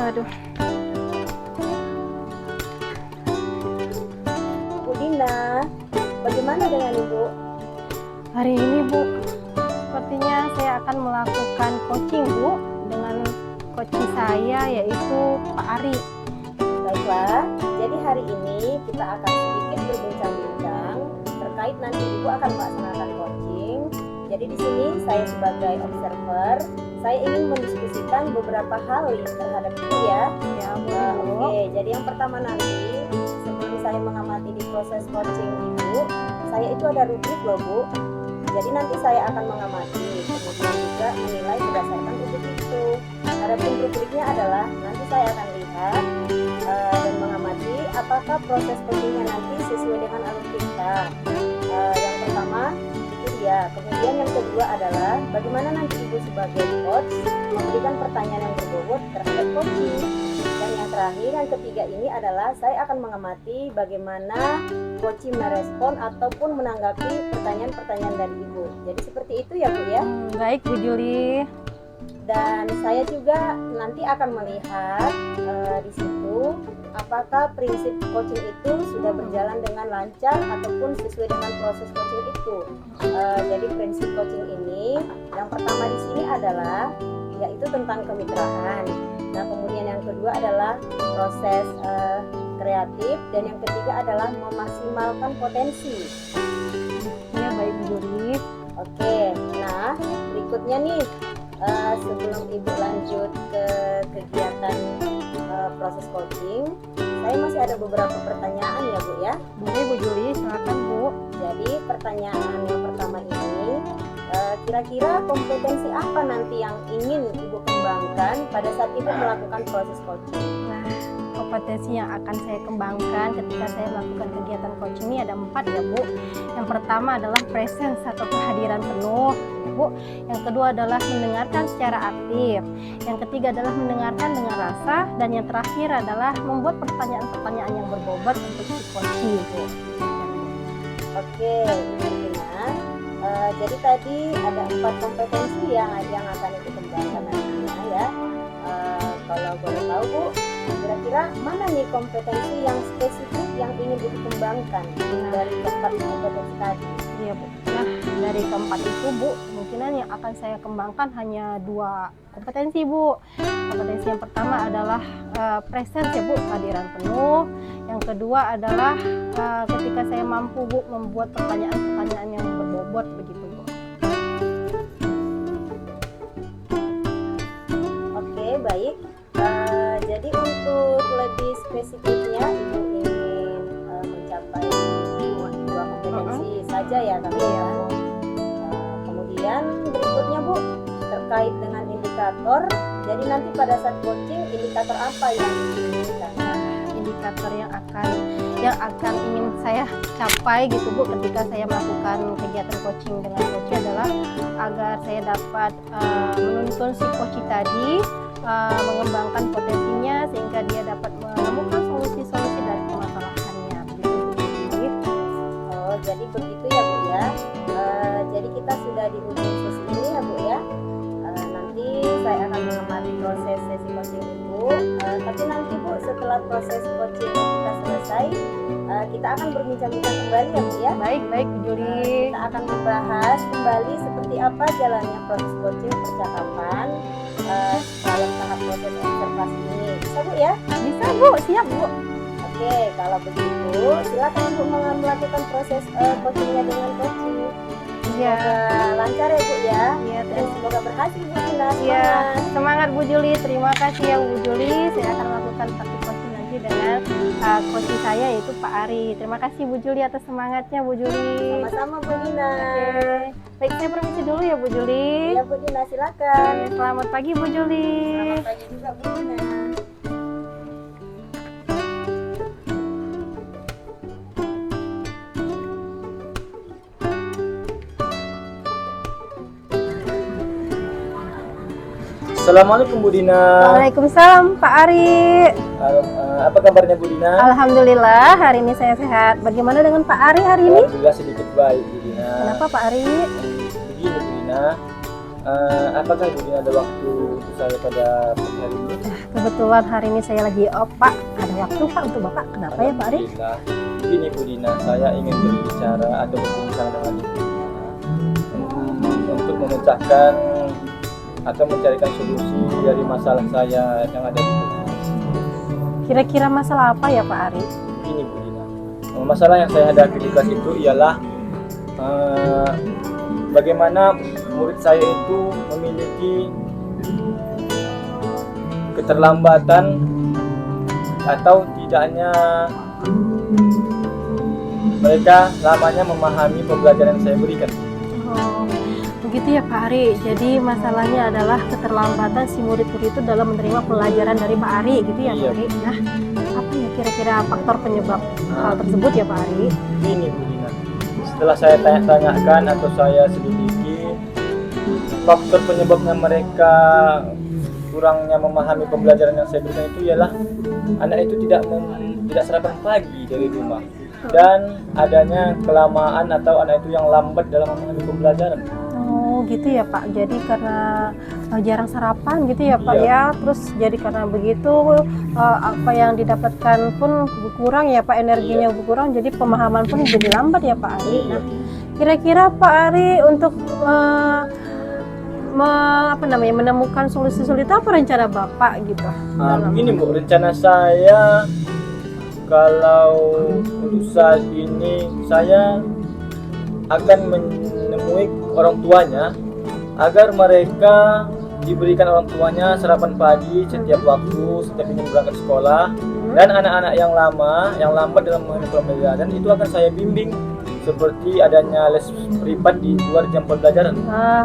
B: Aduh.
C: Bu Dina, bagaimana dengan Ibu?
B: Hari ini Bu, sepertinya saya akan melakukan coaching Bu dengan coach saya yaitu Pak Ari.
C: Baiklah, jadi hari ini kita akan sedikit berbincang-bincang terkait nanti Ibu akan melaksanakan coaching. Jadi di sini saya sebagai observer, saya ingin mendiskusikan beberapa hal terhadap Ibu ya.
B: Ya Bu.
C: Oke, jadi yang pertama nanti sebelum saya mengamati di proses coaching Ibu, saya itu ada rubrik loh Bu. Jadi nanti saya akan mengamati, kemudian juga menilai berdasarkan rubrik itu. Adapun rubriknya adalah nanti saya akan lihat dan mengamati apakah proses coachingnya nanti sesuai dengan alur kita. Yang pertama itu dia. Kemudian yang kedua adalah bagaimana nanti Ibu sebagai coach memberikan pertanyaan yang berbobot terhadap coaching. Dan yang terakhir, yang ketiga ini adalah saya akan mengamati bagaimana coaching merespon ataupun menanggapi pertanyaan-pertanyaan dari Ibu. Jadi seperti itu ya Bu ya.
B: Baik Bu Juli.
C: Dan saya juga nanti akan melihat di situ apakah prinsip coaching itu sudah berjalan dengan lancar ataupun sesuai dengan proses coaching itu. Jadi prinsip coaching ini yang pertama di sini adalah yaitu tentang kemitraan. Nah kemudian yang kedua adalah proses kreatif dan yang ketiga adalah memaksimalkan potensi.
B: Ya baik Bu Juli.
C: Oke, nah berikutnya nih sebelum Ibu lanjut ke kegiatan proses coaching, saya masih ada beberapa pertanyaan ya Bu ya.
B: Boleh Bu Juli, silakan Bu.
C: Jadi pertanyaan yang pertama ini, kira-kira kompetensi apa nanti yang ingin Ibu kembangkan pada saat Ibu melakukan proses coaching?
B: Nah, kompetensi yang akan saya kembangkan ketika saya melakukan kegiatan coaching ini ada 4 ya Bu. Yang pertama adalah presence atau kehadiran penuh ya Bu. Yang kedua adalah mendengarkan secara aktif. Yang ketiga adalah mendengarkan dengan rasa. Dan yang terakhir adalah membuat pertanyaan-pertanyaan yang berbobot untuk si coaching Bu.
C: Oke, Ibu Dina. Jadi tadi ada 4 kompetensi yang akan Ibu kembangkan nantinya ya. Kalau boleh tahu Bu, kira-kira mana nih kompetensi yang spesifik yang ingin Ibu kembangkan dari keempat kompetensi tadi?
B: Iya Bu. Nah dari keempat itu Bu, kemungkinan yang akan saya kembangkan hanya 2 kompetensi Bu. Kompetensi yang pertama adalah presence ya Bu, kehadiran penuh. Yang kedua adalah ketika saya mampu Bu membuat pertanyaan-pertanyaan yang berbobot begitu Bu.
C: Oke, baik. Jadi untuk lebih spesifiknya Ibu ingin mencapai 2 kompetensi saja ya tapi ya. Kemudian berikutnya Bu, terkait dengan indikator. Jadi nanti pada saat coaching indikator apa yang diinginkan?
B: Indikator yang akan ingin saya capai gitu Bu ketika saya melakukan kegiatan coaching dengan coach adalah agar saya dapat menuntun si coach tadi mengembangkan potensinya sehingga dia dapat menemukan solusi-solusi dari permasalahannya begitu.
C: Oh jadi begitu ya Bu ya. Jadi kita sudah di ujung sesi ini ya Bu ya. Nanti saya akan mengamati proses sesi coaching Ibu. Tapi nanti Bu setelah proses coaching kita selesai, kita akan berbincang-bincang kembali ya Bu ya.
B: Baik Bu Juli.
C: Kita akan membahas kembali seperti apa jalannya proses coaching percakapan dalam tahap proses observasi ini. Bisa Bu ya?
B: Bisa Bu, siap Bu.
C: Oke, kalau begitu silakan Bu melakukan proses coachingnya dengan coaching.
B: Iya.
C: Semoga lancar ya Bu ya.
B: Iya,
C: Dan semoga berhasil Bu Dina.
B: Iya, semangat Bu Juli. Terima kasih ya Bu Juli. Saya akan melakukan praktik coaching nanti dengan coach saya yaitu Pak Ari. Terima kasih Bu Juli atas semangatnya Bu Juli.
C: Sama-sama Bu Dina.
B: Oke. Baik, saya permisi dulu ya Bu Juli.
C: Ya Bu Dina silakan.
B: Selamat pagi Bu Juli.
C: Selamat pagi juga Bu Dina.
A: Assalamualaikum Bu Dina.
B: Waalaikumsalam Pak Ari.
A: Apa kabarnya Bu Dina?
B: Alhamdulillah hari ini saya sehat. Bagaimana dengan Pak Ari hari ini?
A: Alhamdulillah sedikit baik Bu Dina.
B: Kenapa Pak Ari?
A: Begini Bu Dina, apakah Bu Dina ada waktu untuk saya pada pagi hari ini?
B: Kebetulan hari ini saya lagi off Pak. Ada waktu Pak untuk Bapak. Kenapa ya Pak Ari?
A: Alhamdulillah. Begini Bu Dina, saya ingin berbicara atau berbincang dengan Ibu Dina untuk memecahkan atau mencarikan solusi dari masalah saya yang ada di sini.
B: Kira-kira masalah apa ya Pak Ari?
A: Ini Bu Dina, masalah yang saya hadapi di kelas itu ialah bagaimana murid saya itu memiliki keterlambatan atau tidaknya mereka lamanya memahami pembelajaran yang saya berikan.
B: Oh, begitu ya Pak Ari. Jadi masalahnya adalah keterlambatan si murid-murid itu dalam menerima pelajaran dari Pak Ari, gitu ya
A: Iya.
B: Pak Ari. Nah, apa ya kira-kira faktor penyebab hal tersebut ya Pak Ari?
A: Ini Bu Dina, setelah saya tanya-tanyakan atau saya selidiki, faktor penyebabnya mereka kurangnya memahami pembelajaran yang saya berikan itu ialah anak itu tidak sarapan pagi dari rumah, dan adanya kelamaan atau anak itu yang lambat dalam memahami pembelajaran.
B: Oh gitu ya Pak. Jadi karena jarang sarapan gitu ya Pak
A: Iya.
B: ya. Terus jadi karena begitu apa yang didapatkan pun berkurang ya Pak, energinya berkurang. Jadi pemahaman pun jadi lambat ya Pak Ari. Nah, kira-kira Pak Ari untuk menemukan solusi-solusi apa rencana Bapak gitu?
A: Begini Bu, rencana saya kalau untuk saat ini saya akan menemui orang tuanya agar mereka diberikan orang tuanya sarapan pagi setiap waktu, setiap ingin berangkat sekolah, dan anak-anak yang lambat dalam memahami pembelajaran itu akan saya bimbing seperti adanya les privat di luar jam pembelajaran.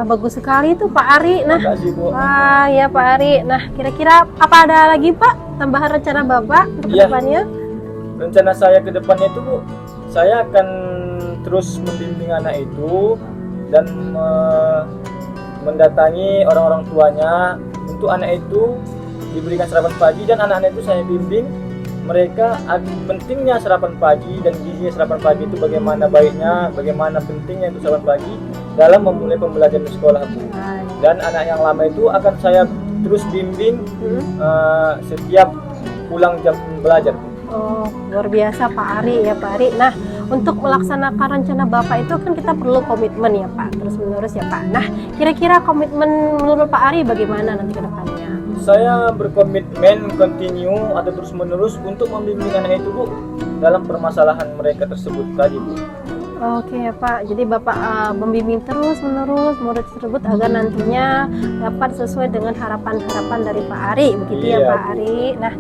B: Bagus sekali itu Pak Ari. Nah,
A: Terima kasih Bu.
B: ya Pak Ari. Nah, kira-kira apa ada lagi Pak tambahan rencana Bapak untuk
A: Iya.
B: kedepannya?
A: Rencana saya ke depannya itu Bu, saya akan terus membimbing anak itu dan mendatangi orang-orang tuanya untuk anak itu diberikan sarapan pagi, dan anak-anak itu saya bimbing mereka pentingnya sarapan pagi dan gizinya sarapan pagi itu bagaimana baiknya, bagaimana pentingnya itu sarapan pagi dalam memulai pembelajaran di sekolah Bu. Dan anak yang lama itu akan saya terus bimbing setiap pulang jam belajar Bu.
B: Oh, luar biasa Pak Ari ya Pak Ari. Nah, untuk melaksanakan rencana Bapak itu kan kita perlu komitmen ya Pak, terus menerus ya Pak. Nah, kira-kira komitmen menurut Pak Ari bagaimana nanti ke depannya?
A: Saya berkomitmen continue atau terus menerus untuk membimbing anak itu Bu dalam permasalahan mereka tersebut tadi Bu.
B: Oke ya Pak, jadi Bapak membimbing terus menerus murid tersebut agar nantinya dapat sesuai dengan harapan-harapan dari Pak Ari, begitu ya
A: Iya,
B: Pak
A: Bu.
B: Ari. Nah,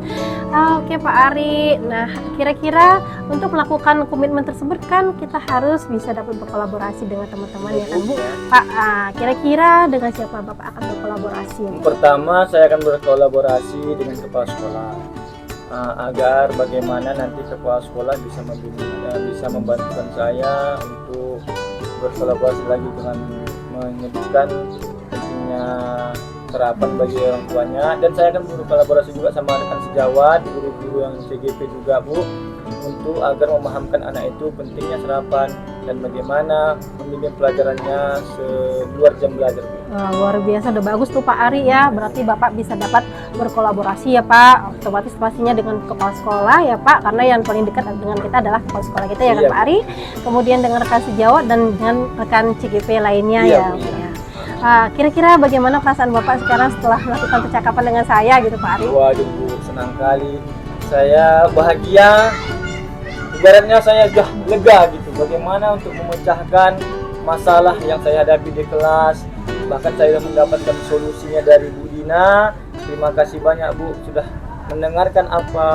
B: oke Pak Ari. Nah, kira-kira untuk melakukan komitmen tersebut kan kita harus bisa dapat berkolaborasi dengan teman-teman ya kan Bu. Pak, kira-kira dengan siapa Bapak akan berkolaborasi?
A: Pertama, saya akan berkolaborasi dengan kepala sekolah agar bagaimana nanti kepala sekolah bisa bisa membantukan saya untuk berkolaborasi lagi dengan menyebutkan pentingnya sarapan bagi orang tuanya, dan saya akan berkolaborasi juga sama rekan sejawat, guru-guru yang CGP juga Bu, untuk agar memahamkan anak itu pentingnya sarapan dan bagaimana membimbing pelajarannya luar jam belajar Bu.
B: Luar biasa, udah bagus tuh Pak Ari ya. Berarti Bapak bisa dapat berkolaborasi ya Pak. Otomatis pastinya dengan kepala sekolah ya Pak, karena yang paling dekat dengan kita adalah kepala sekolah kita ya kan
A: Iya.
B: Pak Ari. Kemudian dengan rekan sejawat dan dengan rekan CGP lainnya
A: Iya,
B: ya.
A: Bu, iya.
B: Ya. Kira-kira bagaimana perasaan Bapak sekarang setelah melakukan percakapan dengan saya gitu Pak Ari?
A: Waduh Bu, senang kali. Saya bahagia. Ibaratnya saya sudah lega gitu. Bagaimana untuk memecahkan masalah yang saya hadapi di kelas. Bahkan saya sudah mendapatkan solusinya dari Bu Dina. Terima kasih banyak Bu sudah mendengarkan apa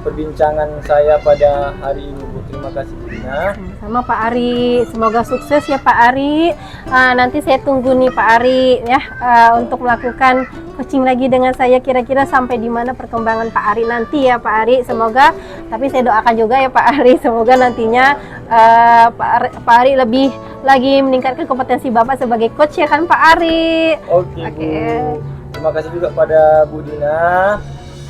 A: perbincangan saya pada hari ini Bu. Terima kasih Bu Dina.
B: Sama Pak Ari, semoga sukses ya Pak Ari. Nanti saya tunggu nih Pak Ari ya untuk melakukan coaching lagi dengan saya. Kira-kira sampai di mana perkembangan Pak Ari nanti ya Pak Ari. Semoga, tapi saya doakan juga ya Pak Ari, semoga nantinya Pak Ari lebih lagi meningkatkan kompetensi Bapak sebagai coach ya kan Pak Ari.
A: Oke Bu. Terima kasih juga pada Bu Dina.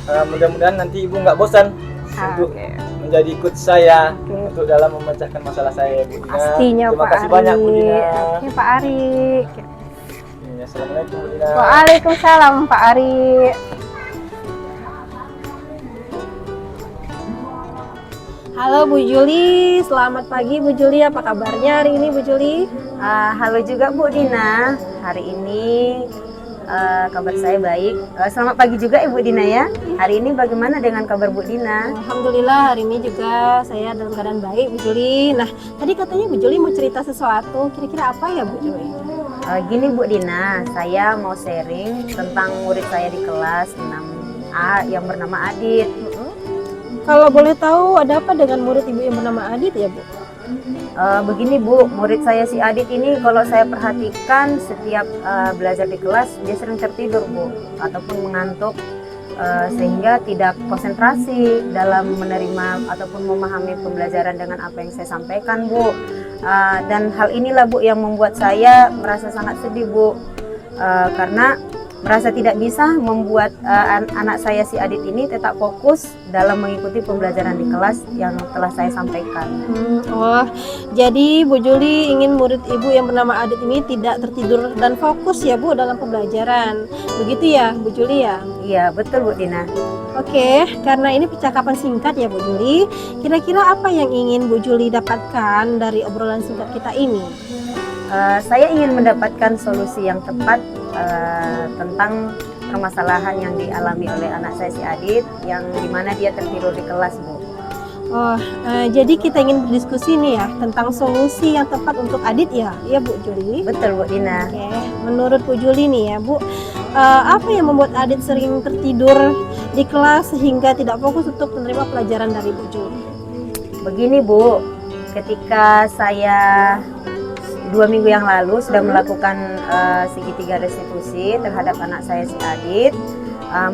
A: Mudah-mudahan nanti Ibu nggak bosan untuk menjadi coach saya untuk dalam memecahkan masalah saya Bu Dina.
B: Pastinya
A: Terima
B: Pak
A: kasih
B: Ari.
A: banyak Bu Dina.
B: Oke Pak Ari.
A: Assalamualaikum Bu Dina.
B: Waalaikumsalam Pak Ari. Halo Bu Juli, selamat pagi Bu Juli, apa kabarnya hari ini Bu Juli?
C: Halo juga Bu Dina, hari ini kabar saya baik. Selamat pagi juga Ibu Dina ya. Hari ini bagaimana dengan kabar Bu Dina?
B: Alhamdulillah hari ini juga saya dalam keadaan baik Bu Juli. Nah tadi katanya Bu Juli mau cerita sesuatu, kira-kira apa ya Bu Juli?
C: Gini Bu Dina, saya mau sharing tentang murid saya di kelas 6A yang bernama Adit.
B: Kalau boleh tahu ada apa dengan murid Ibu yang bernama Adit ya Bu?
C: Begini Bu, murid saya si Adit ini kalau saya perhatikan setiap belajar di kelas dia sering tertidur Bu, ataupun mengantuk, sehingga tidak konsentrasi dalam menerima ataupun memahami pembelajaran dengan apa yang saya sampaikan Bu. Dan hal inilah Bu yang membuat saya merasa sangat sedih Bu, karena merasa tidak bisa membuat anak saya si Adit ini tetap fokus dalam mengikuti pembelajaran di kelas yang telah saya sampaikan.
B: Oh, jadi Bu Juli ingin murid Ibu yang bernama Adit ini tidak tertidur dan fokus ya Bu dalam pembelajaran. Begitu ya Bu Juli ya?
C: Iya betul Bu Dina.
B: Oke, karena ini percakapan singkat ya Bu Juli, kira-kira apa yang ingin Bu Juli dapatkan dari obrolan singkat kita ini?
C: Saya ingin mendapatkan solusi yang tepat tentang permasalahan yang dialami oleh anak saya si Adit, yang dimana dia tertidur di kelas Bu.
B: Oh, jadi kita ingin berdiskusi nih ya tentang solusi yang tepat untuk Adit ya, ya Bu Juli?
C: Betul Bu Dina.
B: Oke, menurut Bu Juli nih ya Bu, apa yang membuat Adit sering tertidur di kelas sehingga tidak fokus untuk menerima pelajaran dari Bu Juli?
C: Begini Bu, ketika saya 2 minggu yang lalu sudah melakukan segitiga restitusi terhadap anak saya si Adit.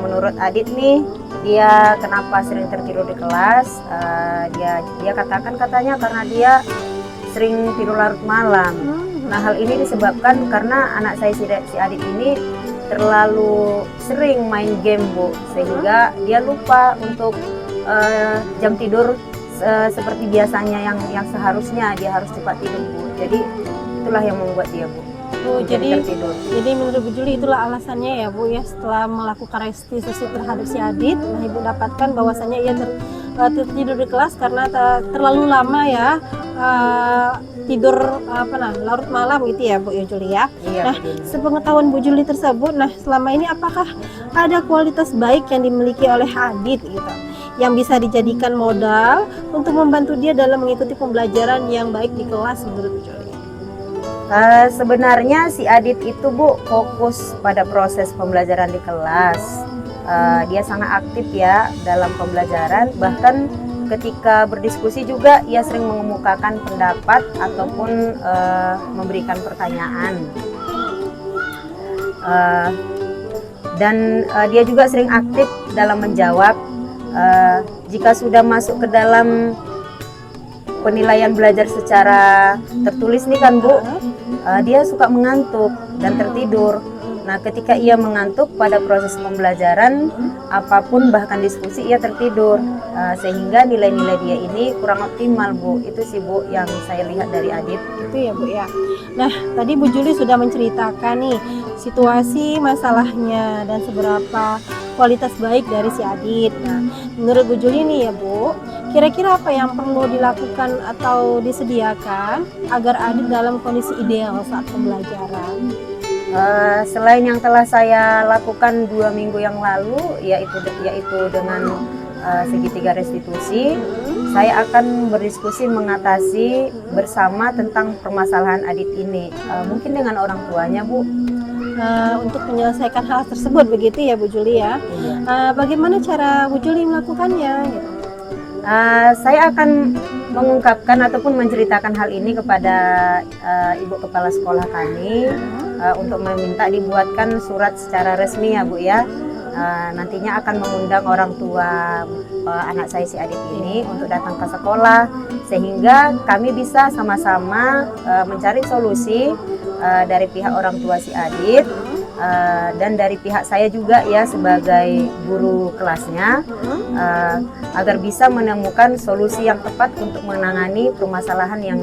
C: Menurut Adit nih, dia kenapa sering tertidur di kelas? Dia katakan katanya karena dia sering tidur larut malam. Nah hal ini disebabkan karena anak saya si Adit ini terlalu sering main game Bu, sehingga dia lupa untuk jam tidur seperti biasanya yang seharusnya dia harus cepat tidur Bu. Jadi itulah yang membuat dia Bu.
B: Oh, jadi
C: tertidur.
B: Jadi menurut Bu Juli itulah alasannya ya Bu ya, setelah melakukan restitusi terhadap si Adit, nah Ibu dapatkan bahwasannya ia tertidur di kelas karena terlalu lama ya tidur larut malam gitu ya Bu ya Juli ya.
C: Iya,
B: Nah, sepengetahuan Bu Juli tersebut, nah selama ini apakah ada kualitas baik yang dimiliki oleh Adit gitu, yang bisa dijadikan modal untuk membantu dia dalam mengikuti pembelajaran yang baik di kelas menurut Bu Juli?
C: Sebenarnya si Adit itu Bu fokus pada proses pembelajaran di kelas. Dia sangat aktif ya dalam pembelajaran, bahkan ketika berdiskusi juga ia sering mengemukakan pendapat ataupun memberikan pertanyaan. Dan dia juga sering aktif dalam menjawab. Jika sudah masuk ke dalam penilaian belajar secara tertulis nih kan Bu, dia suka mengantuk dan tertidur. Nah ketika ia mengantuk pada proses pembelajaran apapun bahkan diskusi ia tertidur, sehingga nilai-nilai dia ini kurang optimal Bu. Itu sih Bu yang saya lihat dari Adit.
B: Itu ya Bu ya. Nah tadi Bu Juli sudah menceritakan nih situasi masalahnya dan seberapa kualitas baik dari si Adit. Nah menurut Bu Juli nih ya Bu, kira-kira apa yang perlu dilakukan atau disediakan agar Adit dalam kondisi ideal saat pembelajaran?
C: Selain yang telah saya lakukan 2 minggu yang lalu, yaitu dengan segitiga restitusi, saya akan berdiskusi mengatasi bersama tentang permasalahan Adit ini, mungkin dengan orang tuanya Bu.
B: Untuk menyelesaikan hal tersebut begitu ya Bu Juli ya. Bagaimana cara Bu Juli melakukannya? Gitu?
C: Saya akan mengungkapkan ataupun menceritakan hal ini kepada Ibu Kepala Sekolah kami untuk meminta dibuatkan surat secara resmi ya Bu ya. Nantinya akan mengundang orang tua anak saya si Adit ini untuk datang ke sekolah, sehingga kami bisa sama-sama mencari solusi dari pihak orang tua si Adit dan dari pihak saya juga ya sebagai guru kelasnya, agar bisa menemukan solusi yang tepat untuk menangani permasalahan yang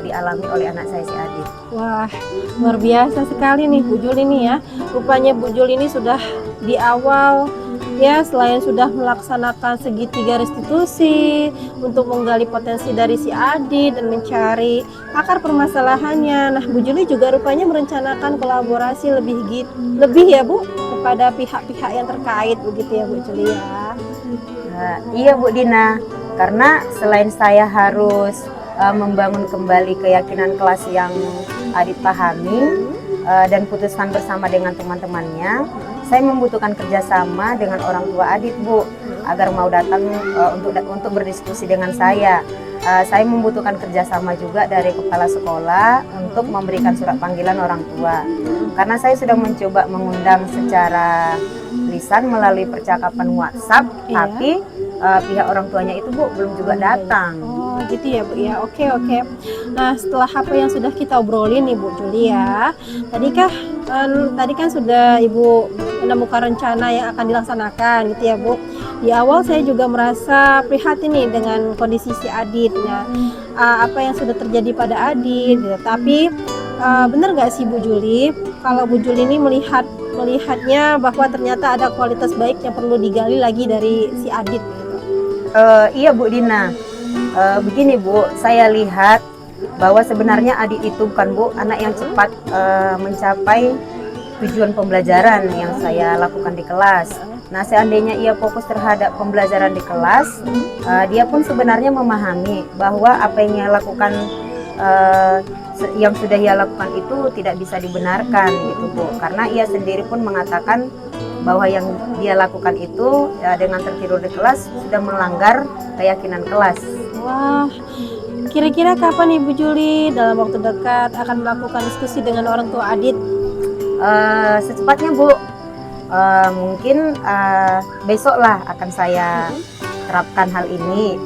C: dialami oleh anak saya si Adit.
B: Wah, luar biasa sekali nih Bu Juli nih ya. Rupanya Bu Juli ini sudah di awal ya, selain sudah melaksanakan segitiga restitusi untuk menggali potensi dari si Adit dan mencari akar permasalahannya. Nah, Bu Juli juga rupanya merencanakan kolaborasi lebih ya Bu kepada pihak-pihak yang terkait begitu ya Bu Juli ya.
C: Iya Bu Dina, karena selain saya harus membangun kembali keyakinan kelas yang Adit pahami dan putuskan bersama dengan teman-temannya, saya membutuhkan kerjasama dengan orang tua Adit Bu, agar mau datang untuk berdiskusi dengan saya. saya membutuhkan kerjasama juga dari kepala sekolah untuk memberikan surat panggilan orang tua. Karena saya sudah mencoba mengundang secara lisan melalui percakapan WhatsApp,
B: Iya.
C: tapi pihak orang tuanya itu Bu belum juga datang.
B: Oh gitu ya Bu ya, oke oke. Nah setelah apa yang sudah kita obrolin nih Bu Juli ya, tadi kan sudah Ibu menemukan rencana yang akan dilaksanakan gitu ya Bu. Di awal saya juga merasa prihatin nih dengan kondisi si Adit. Nah, apa yang sudah terjadi pada Adit gitu. Tapi benar nggak sih Bu Juli, kalau Bu Juli ini melihatnya bahwa ternyata ada kualitas baik yang perlu digali lagi dari si Adit gitu.
C: Iya Bu Dina, begini Bu, saya lihat bahwa sebenarnya Adit itu bukan Bu anak yang cepat mencapai tujuan pembelajaran yang saya lakukan di kelas. Nah, seandainya ia fokus terhadap pembelajaran di kelas, dia pun sebenarnya memahami bahwa apa yang ia lakukan, yang sudah ia lakukan itu tidak bisa dibenarkan gitu Bu. Karena ia sendiri pun mengatakan bahwa yang dia lakukan itu dengan tertidur di kelas sudah melanggar keyakinan kelas.
B: Wah, kira-kira kapan Ibu Juli dalam waktu dekat akan melakukan diskusi dengan orang tua Adit?
C: Secepatnya Bu. Mungkin besok lah akan saya terapkan hal ini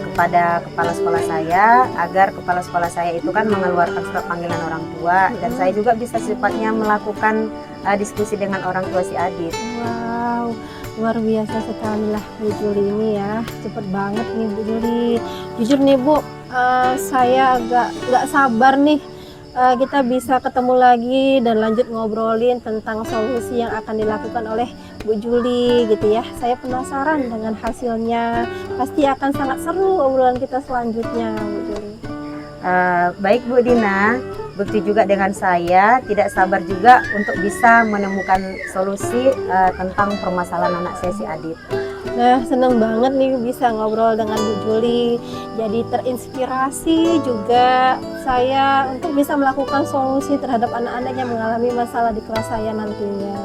C: kepada kepala sekolah saya, agar kepala sekolah saya itu kan mengeluarkan surat panggilan orang tua, dan saya juga bisa secepatnya melakukan diskusi dengan orang tua si Adit.
B: Wow, luar biasa sekali lah Bu Juli ini ya, cepet banget nih Bu Juli. Jujur nih Bu, saya agak nggak sabar nih kita bisa ketemu lagi dan lanjut ngobrolin tentang solusi yang akan dilakukan oleh Bu Juli gitu ya. Saya penasaran dengan hasilnya, pasti akan sangat seru obrolan kita selanjutnya Bu Juli.
C: Baik Bu Dina, bukti juga dengan saya tidak sabar juga untuk bisa menemukan solusi tentang permasalahan anak saya si Adit.
B: Nah, seneng banget nih bisa ngobrol dengan Bu Juli. Jadi terinspirasi juga saya untuk bisa melakukan solusi terhadap anak-anak yang mengalami masalah di kelas saya nantinya.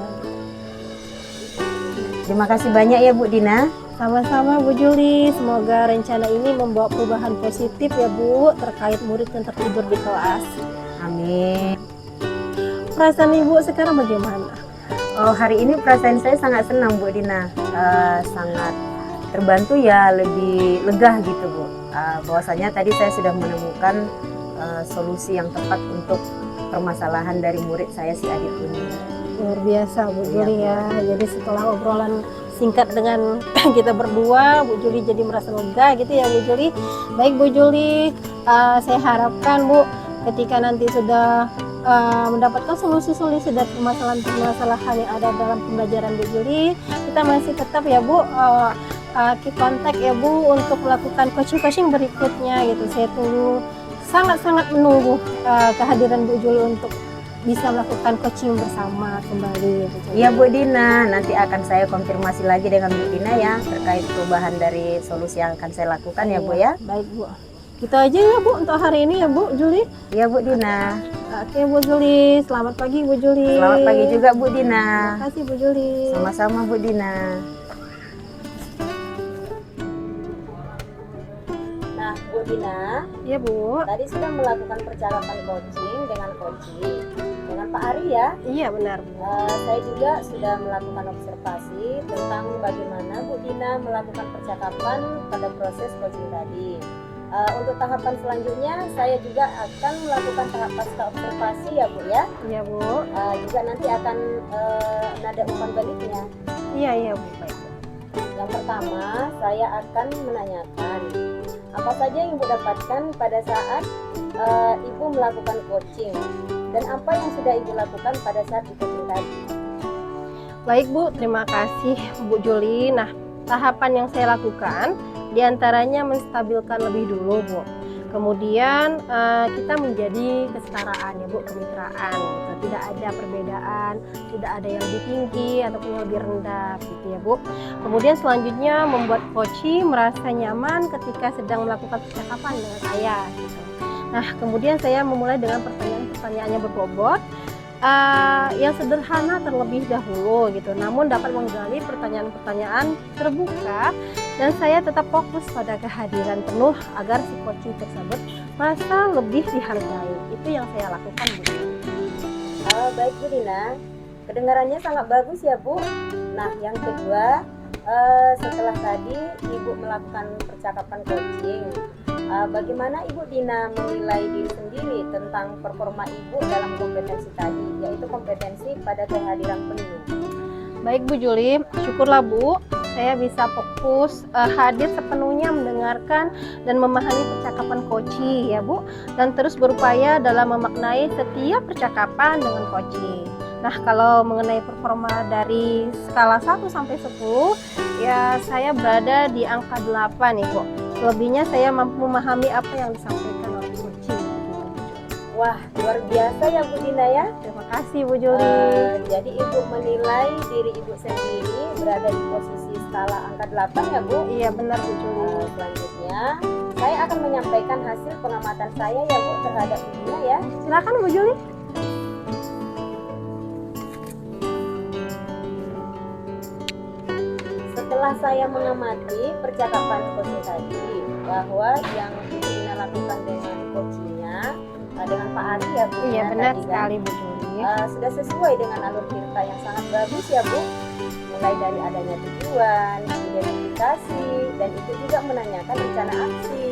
C: Terima kasih banyak ya Bu Dina.
B: Sama-sama Bu Juli, semoga rencana ini membawa perubahan positif ya Bu terkait murid yang tertidur di kelas.
C: Amin.
B: Perasaan Ibu sekarang bagaimana?
C: Oh, hari ini perasaan saya sangat senang Bu Dina, sangat terbantu ya, lebih lega gitu Bu. Bahwasanya tadi saya sudah menemukan solusi yang tepat untuk permasalahan dari murid saya si Adit ini.
B: Luar biasa Bu Juli ya. Jadi setelah obrolan singkat dengan kita berdua, Bu Juli jadi merasa lega gitu ya Bu Juli. Baik Bu Juli, saya harapkan Bu ketika nanti sudah mendapatkan solusi-solusi dari permasalahan yang ada dalam pembelajaran Bu Juli, kita masih tetap ya Bu keep kontak ya Bu untuk melakukan coaching berikutnya gitu. Saya tunggu, sangat-sangat menunggu kehadiran Bu Juli untuk bisa melakukan coaching bersama kembali.
C: Iya Bu Dina, nanti akan saya konfirmasi lagi dengan Bu Dina ya terkait perubahan dari solusi yang akan saya lakukan ya Bu ya.
B: Baik Bu. Kita aja ya Bu untuk hari ini ya Bu Juli.
C: Iya Bu Dina.
B: Oke Bu Juli, selamat pagi Bu Juli.
C: Selamat pagi juga Bu Dina.
B: Terima kasih Bu Juli.
C: Sama-sama Bu Dina. Nah Bu Dina,
B: Iya Bu.
C: tadi sudah melakukan percakapan coaching dengan Pak Ari ya.
B: Iya benar Bu.
C: Saya juga sudah melakukan observasi tentang bagaimana Bu Dina melakukan percakapan pada proses coaching tadi. Untuk tahapan selanjutnya saya juga akan melakukan tahap pasca observasi ya Bu ya.
B: Iya Bu.
C: Juga nanti akan nada umpan baliknya.
B: Iya Bu. Baik.
C: Yang pertama saya akan menanyakan apa saja yang Ibu dapatkan pada saat Ibu melakukan coaching, dan apa yang sudah Ibu lakukan pada saat di coaching tadi.
B: Baik Bu, terima kasih Bu Juli. Nah, tahapan yang saya lakukan diantaranya menstabilkan lebih dulu Bu. Kemudian kita menjadi kesetaraan ya Bu, kemitraan gitu. Tidak ada perbedaan, tidak ada yang lebih tinggi ataupun yang lebih rendah gitu ya Bu. Kemudian selanjutnya membuat coach merasa nyaman ketika sedang melakukan percakapan dengan saya gitu. Nah, kemudian saya memulai dengan pertanyaan-pertanyaannya berbobot yang sederhana terlebih dahulu gitu. Namun dapat menggali pertanyaan-pertanyaan terbuka dan saya tetap fokus pada kehadiran penuh agar si coaching tersebut merasa lebih dihargai. Itu yang saya lakukan, Bu.
C: Baik Bu Dina, kedengarannya sangat bagus ya Bu. Nah yang kedua, setelah tadi Ibu melakukan percakapan coaching, bagaimana Ibu Dina menilai diri sendiri tentang performa Ibu dalam kompetensi tadi, yaitu kompetensi pada kehadiran penuh?
B: Baik Bu Juli, syukurlah Bu, saya bisa fokus hadir sepenuhnya mendengarkan dan memahami percakapan coaching ya Bu, dan terus berupaya dalam memaknai setiap percakapan dengan coaching. Nah, kalau mengenai performa dari skala 1 sampai 10, ya saya berada di angka 8 nih Bu. Selebihnya saya mampu memahami apa yang disampaikan oleh coaching.
C: Wah, luar biasa ya Bu Dina ya.
B: Terima kasih Bu Juli.
C: Jadi Ibu menilai diri Ibu sendiri berada di posisi skala angka 8 ya Bu?
B: Iya benar Bu Juli.
C: Selanjutnya, saya akan menyampaikan hasil pengamatan saya ya Bu terhadap Bu Dina ya.
B: Silakan Bu Juli.
C: Setelah saya mengamati percakapan coaching tadi, bahwa yang Bu Dina lakukan dengan coachingnya, dengan Pak Ari ya Bu.
B: Iya benar
C: tadi kan,
B: sekali Bu Juli.
C: sudah sesuai dengan alur cerita yang sangat bagus ya Bu. Mulai dari adanya tujuan, identifikasi, dan itu juga menanyakan rencana aksi.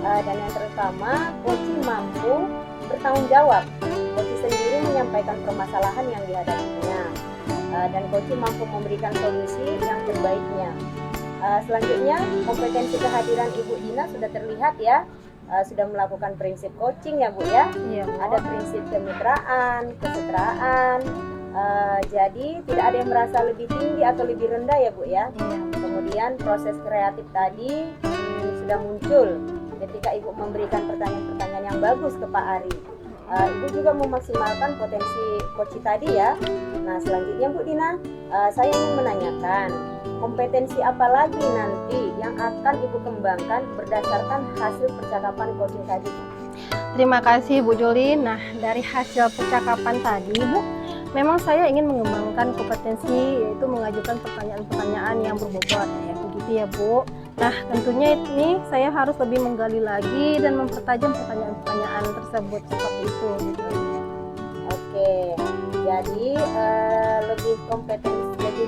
C: Dan yang terutama, coaching mampu bertanggung jawab. Coaching sendiri menyampaikan permasalahan yang dihadapinya, dan coaching mampu memberikan solusi yang terbaiknya. Selanjutnya, kompetensi kehadiran Ibu Dina sudah terlihat ya. Sudah melakukan prinsip coaching ya Bu ya.
B: Iya Bu.
C: Ada prinsip kemitraan, kesetaraan. Jadi tidak ada yang merasa lebih tinggi atau lebih rendah ya Bu ya.
B: Iya.
C: Kemudian proses kreatif tadi sudah muncul ketika Ibu memberikan pertanyaan-pertanyaan yang bagus ke Pak Ari. Ibu juga memaksimalkan potensi coaching tadi ya. Nah selanjutnya Bu Dina, saya ingin menanyakan kompetensi apa lagi nanti yang akan Ibu kembangkan berdasarkan hasil percakapan coaching tadi?
B: Terima kasih Bu Juli. Nah, dari hasil percakapan tadi Bu, memang saya ingin mengembangkan kompetensi, yaitu mengajukan pertanyaan-pertanyaan yang berbobot ya, begitu ya Bu. Nah, tentunya ini saya harus lebih menggali lagi dan mempertajam pertanyaan-pertanyaan tersebut seperti itu gitu.
C: Oke, jadi lebih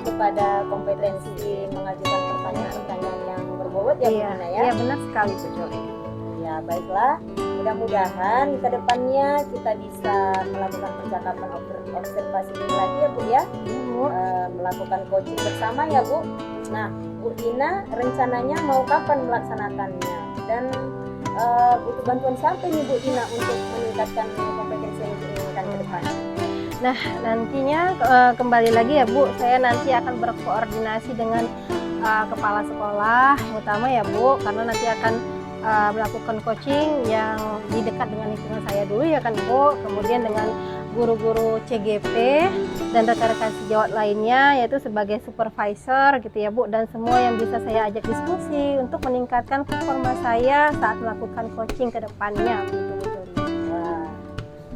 C: kepada kompetensi mengajukan pertanyaan-pertanyaan yang berbobot ya Bu
B: Iya,
C: Dina ya.
B: iya benar sekali Bu Juli.
C: Ya baiklah, mudah-mudahan ke depannya kita bisa melakukan percakapan observasi ini lagi ya Bu ya.
B: Bu.
C: Melakukan coaching bersama ya Bu. Nah Bu Dina rencananya mau kapan melaksanakannya, dan butuh bantuan siapa nih Bu Dina untuk meningkatkan kompetensi yang diinginkan ke depan?
B: Nah, nantinya kembali lagi ya Bu, saya nanti akan berkoordinasi dengan kepala sekolah yang utama ya Bu, karena nanti akan melakukan coaching yang di dekat dengan lingkungan saya dulu ya kan Bu, kemudian dengan guru-guru CGP dan rekan-rekan sejawat lainnya, yaitu sebagai supervisor gitu ya Bu, dan semua yang bisa saya ajak diskusi untuk meningkatkan performa saya saat melakukan coaching ke depannya gitu Bu Juli.
C: Wah,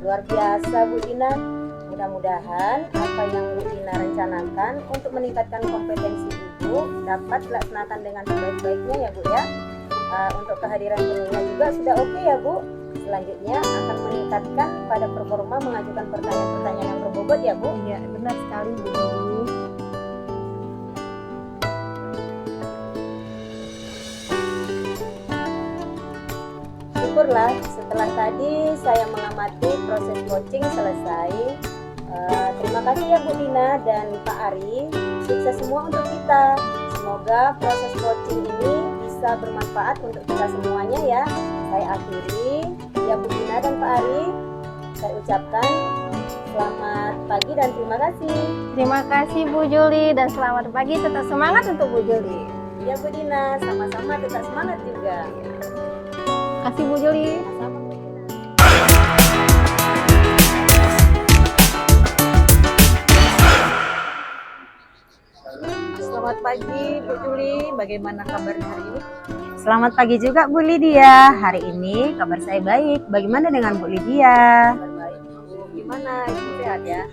C: luar biasa Bu Dina. Mudah-mudahan apa yang Bu Dina rencanakan untuk meningkatkan kompetensi Ibu dapat dilaksanakan dengan sebaik-baiknya ya Bu ya. Untuk kehadiran penuhnya juga sudah oke ya Bu. Selanjutnya akan meningkatkan pada performa mengajukan pertanyaan-pertanyaan yang berbobot ya Bu.
B: Iya, benar sekali Bu Juli.
C: Syukurlah setelah tadi saya mengamati proses coaching selesai. Terima kasih ya Bu Dina dan Pak Ari. Sukses semua untuk kita. Semoga proses coaching ini bisa bermanfaat untuk kita semuanya ya. Saya akhiri ya Bu Dina dan Pak Ari. Saya ucapkan selamat pagi dan terima kasih.
B: Terima kasih Bu Juli dan selamat pagi, tetap semangat untuk Bu Juli.
C: Ya Bu Dina, sama-sama tetap semangat juga.
B: Terima kasih Bu Juli.
C: Sama Bu Dina.
E: Selamat pagi Bu Juli, bagaimana kabarnya hari ini?
F: Selamat pagi juga Bu Lydia. Hari ini kabar saya baik. Bagaimana dengan Bu Lydia?
E: Kabar baik Bu, gimana Ibu sehat ya?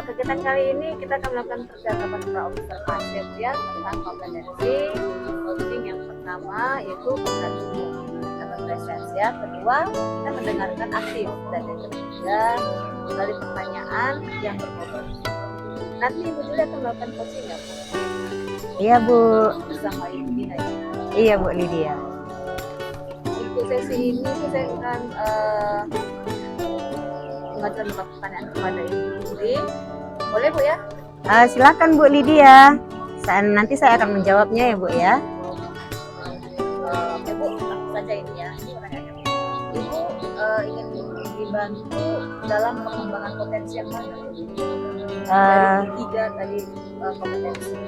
E: kegiatan kali ini kita akan melakukan percakapan praobservasi ya tentang kompetensi coaching. Yang pertama yaitu pemberhentian atau presence ya. Kedua kita mendengarkan aktif dan yang ketiga kembali pertanyaan yang berbobot. Nanti Ibu Juli akan melakukan coaching ya Bu?
F: Iya Bu.
E: Bersama Ibu Dina ya.
F: Iya Bu Lydia.
E: Untuk sesi ini saya akan mengajukan beberapa pertanyaan kepada Ibu Juli. Boleh Bu ya?
F: Silakan Bu Lydia. Nanti saya akan menjawabnya ya Bu ya.
E: Oke Bu, langsung saja ini ya. Pertanyaannya. Ibu ingin dibantu dalam pengembangan potensi yang mana? Dari tiga tadi kompetensi.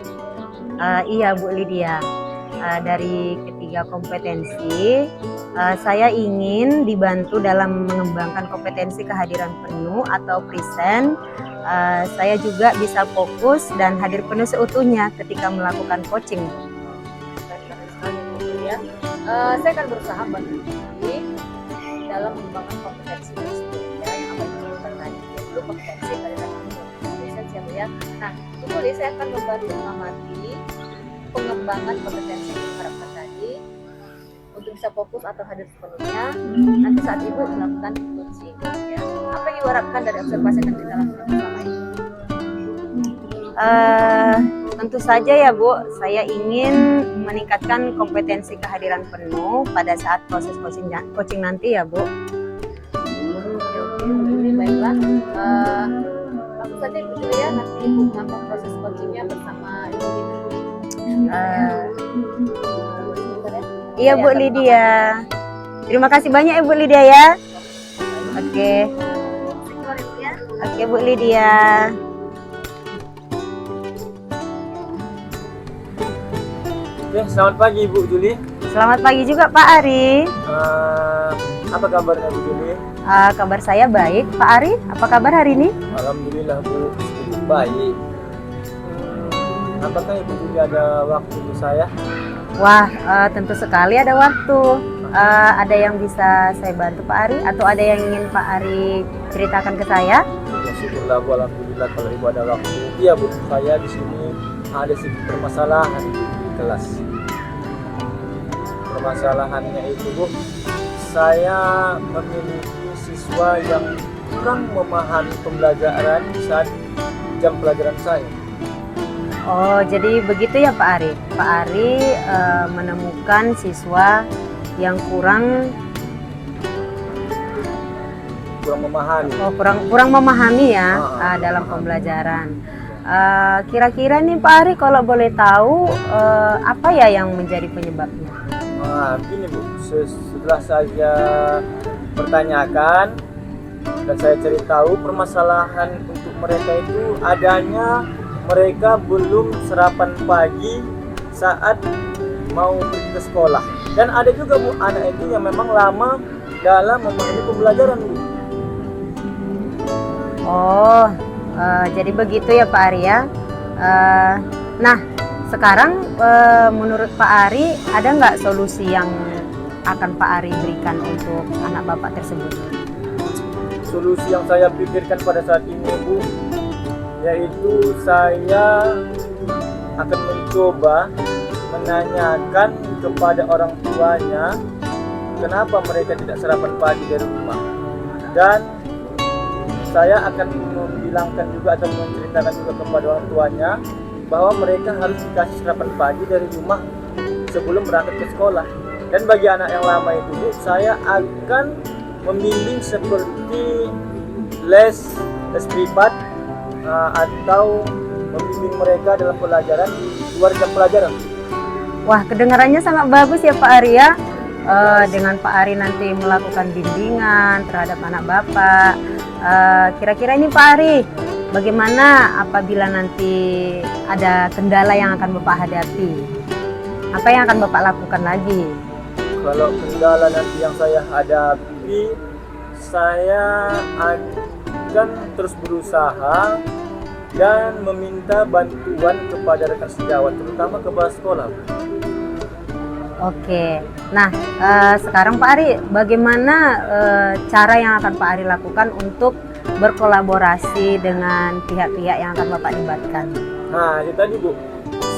F: Iya Bu Lydia. Dari ketiga kompetensi, saya ingin dibantu dalam mengembangkan kompetensi kehadiran penuh atau present. Saya juga bisa fokus dan hadir penuh seutuhnya ketika melakukan coaching.
E: Baik sekali Bu ya. Saya akan berusaha bantu Ibu dalam mengembangkan kompetensi tersebut ya, yang apa yang kita tadi itu kompetensi kehadiran penuh. Ya Bu ya. Nah, Ibu saya akan membantu mengamati pengembangan kompetensi yang diharapkan tadi untuk bisa fokus atau hadir sepenuhnya nanti saat Ibu melakukan coaching ya. Apa yang Ibu harapkan dari observasi yang kita lakukan bersama ini?
F: Tentu saja ya Bu, saya ingin meningkatkan kompetensi kehadiran penuh pada saat proses coaching nanti ya Bu.
E: Oke, baiklah. Langsung saja Ibu dulu ya, nanti Ibu melakukan proses coachingnya bersama Ibu Dina.
F: Iya Bu Lydia. Terima kasih banyak Ibu Lydia ya. Oke. Oke Bu Lydia.
A: Oke, selamat pagi Ibu Juli.
F: Selamat pagi juga Pak Ari.
A: Apa kabarnya Bu Juli?
F: Kabar saya baik. Pak Ari, apa kabar hari ini?
A: Alhamdulillah Bu, sedikit baik. Apakah Ibu Juli ada waktu untuk saya?
F: Wah, tentu sekali ada waktu. Ada yang bisa saya bantu Pak Ari atau ada yang ingin Pak Ari ceritakan ke saya?
A: Ya syukurlah Bu, alhamdulillah kalau Ibu ada waktu. Iya Bu, saya di sini ada sedikit permasalahan di kelas. Permasalahannya itu Bu, saya memiliki siswa yang kurang memahami pembelajaran saat jam pelajaran saya.
F: Oh, jadi begitu ya Pak Ari. Pak Ari menemukan siswa yang kurang
A: memahami.
F: Oh, kurang memahami ya dalam pembelajaran. Kira-kira nih Pak Ari kalau boleh tahu apa ya yang menjadi penyebabnya?
A: Begini Bu, setelah saya pertanyakan dan saya cari tahu permasalahan untuk mereka itu adanya mereka belum sarapan pagi saat mau pergi ke sekolah. Dan ada juga Bu, anak itu yang memang lama dalam memahami pembelajaran Bu.
F: Oh, jadi begitu ya Pak Ari ya. Nah, sekarang menurut Pak Ari ada nggak solusi yang akan Pak Ari berikan untuk anak Bapak tersebut?
A: Solusi yang saya pikirkan pada saat ini Bu, yaitu saya akan mencoba menanyakan kepada orang tuanya kenapa mereka tidak sarapan pagi dari rumah, dan saya akan membilangkan juga atau menceritakan juga kepada orang tuanya bahwa mereka harus dikasih sarapan pagi dari rumah sebelum berangkat ke sekolah. Dan bagi anak yang lama itu Bu, saya akan membimbing seperti les privat atau membimbing mereka dalam pelajaran di luar jam pelajaran.
F: Wah, kedengarannya sangat bagus ya Pak Ari ya. Dengan Pak Ari nanti melakukan bimbingan terhadap anak Bapak. Kira-kira ini Pak Ari, bagaimana apabila nanti ada kendala yang akan Bapak hadapi? Apa yang akan Bapak lakukan lagi?
A: Kalau kendala nanti yang saya hadapi, saya akan terus berusaha dan meminta bantuan kepada rekan sejawat, terutama kepala sekolah.
F: Oke. Nah, sekarang Pak Ari, bagaimana cara yang akan Pak Ari lakukan untuk berkolaborasi dengan pihak-pihak yang akan Bapak libatkan?
A: Nah, itu tadi Bu,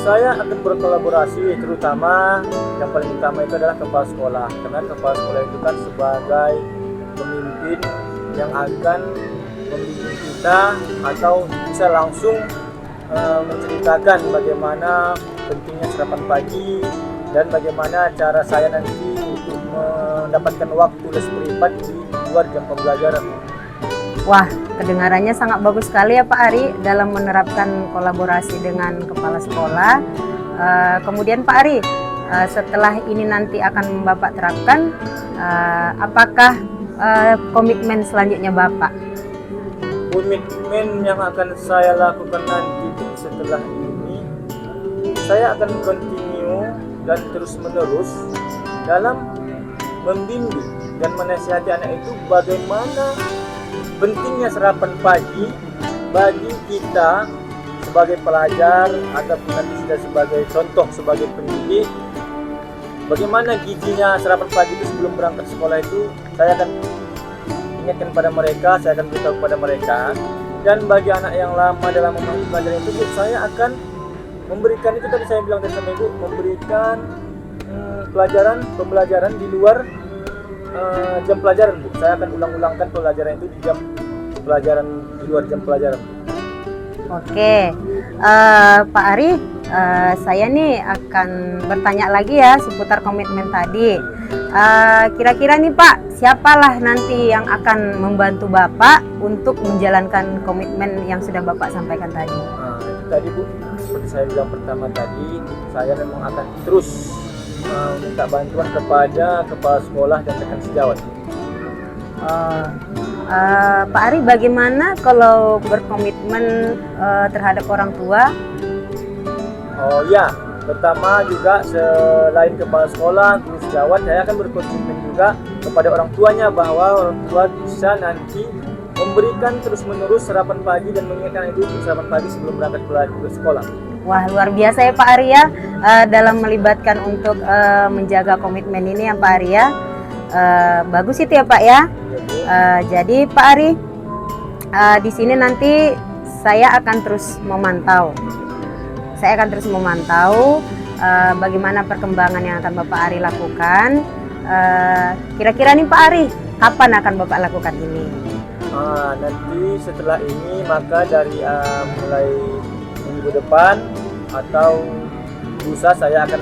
A: saya akan berkolaborasi terutama yang paling utama itu adalah kepala sekolah, karena kepala sekolah itu kan sebagai pemimpin yang akan membimbing kita atau bisa langsung menceritakan bagaimana pentingnya sarapan pagi dan bagaimana cara saya nanti untuk mendapatkan waktu les privat di luar jam pembelajaran.
F: Wah, kedengarannya sangat bagus sekali ya Pak Ari dalam menerapkan kolaborasi dengan kepala sekolah. Kemudian Pak Ari, setelah ini nanti akan Bapak terapkan, apakah komitmen selanjutnya Bapak?
A: Komitmen yang akan saya lakukan nanti setelah ini, saya akan continue dan terus menerus dalam membimbing dan menasihati anak itu bagaimana pentingnya sarapan pagi bagi kita sebagai pelajar ataupun nanti sudah sebagai contoh sebagai pendidik. Bagaimana gizinya sarapan pagi itu sebelum berangkat sekolah itu saya akan ingatkan pada mereka, saya akan beritahu kepada mereka. Dan bagi anak yang lama dalam memahami pelajaran itu, saya akan memberikan itu tadi saya bilang tadi sama Ibu, memberikan pembelajaran di luar jam pelajaran Bu. Saya akan ulang-ulangkan pelajaran itu di jam pelajaran di luar jam pelajaran.
F: Oke, Pak Ari, saya nih akan bertanya lagi ya seputar komitmen tadi. Kira-kira nih Pak, siapalah nanti yang akan membantu Bapak untuk menjalankan komitmen yang sudah Bapak sampaikan tadi?
A: Nah, itu tadi Bu, seperti saya bilang pertama tadi, saya memang akan terus minta bantuan kepada kepala sekolah dan rekan sejawat.
F: Pak Ari, bagaimana kalau berkomitmen terhadap orang tua?
A: Oh ya, pertama juga selain kepala sekolah, guru sejawat, saya akan berkomitmen juga kepada orang tuanya bahwa orang tua bisa nanti memberikan terus-menerus sarapan pagi dan mengingatkan itu untuk sarapan pagi sebelum berangkat ke sekolah.
F: Wah, luar biasa ya Pak Ari ya, dalam melibatkan untuk menjaga komitmen ini ya Pak Ari ya. Bagus itu ya Pak ya. Jadi Pak Ari, di sini nanti saya akan terus memantau. Saya akan terus memantau bagaimana perkembangan yang akan Bapak Ari lakukan. Kira-kira nih Pak Ari, kapan akan Bapak lakukan ini?
A: Nanti setelah ini maka dari mulai minggu depan atau lusa saya akan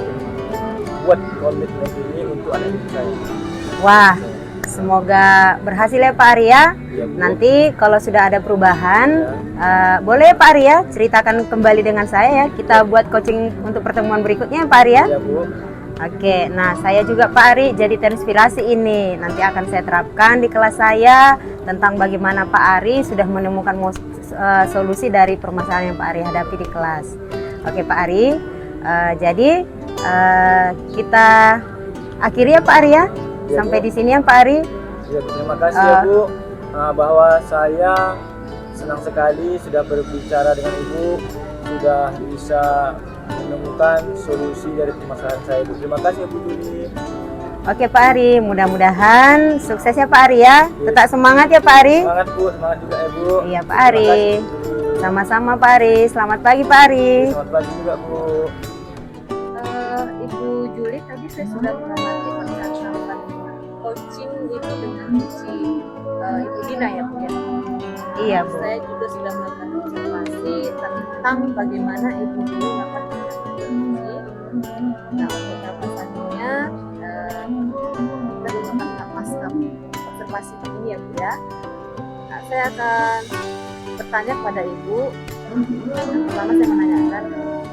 A: buat komitmen ini untuk anak didik saya.
F: Wah, semoga berhasil ya Pak Ari ya. Nanti kalau sudah ada perubahan, boleh ya Pak Ari ya ceritakan kembali dengan saya ya. Kita buat coaching untuk pertemuan berikutnya ya Pak Ari ya.
A: Ya Bu.
F: Oke, nah saya juga Pak Ari jadi terinspirasi ini. Nanti akan saya terapkan di kelas saya tentang bagaimana Pak Ari sudah menemukan solusi dari permasalahan yang Pak Ari hadapi di kelas. Oke Pak Ari, jadi kita akhiri ya Pak Ari ya.
A: Ya,
F: Sampai
A: Bu.
F: di sini ya Pak Ari.
A: Ya, terima kasih ya Bu, bahwa saya senang sekali sudah berbicara dengan Ibu, sudah bisa menemukan solusi dari permasalahan saya Bu. Terima kasih ya Bu Juli.
F: Oke Pak Ari, mudah-mudahan sukses ya Pak Ari ya. Tetap semangat ya Pak Ari.
A: Semangat Bu, semangat juga ya Bu.
F: Iya Pak Ari.
A: Terima kasih, Bu Juli.
F: Sama-sama Pak Ari. Selamat pagi Pak Ari.
A: Selamat pagi juga Bu.
E: Ibu Juli tadi saya sudah mengamati tentang coaching itu dengan si Ibu Dina ya Bu ya.
F: Iya Bu.
E: Saya juga sudah melakukan observasi tentang bagaimana Ibu Juli melakukan coaching. Nah untuk apa selanjutnya kita melakukan tapas observasi ini ya Bu ya. Nah, saya akan bertanya kepada Ibu. Yang pertama saya menanyakan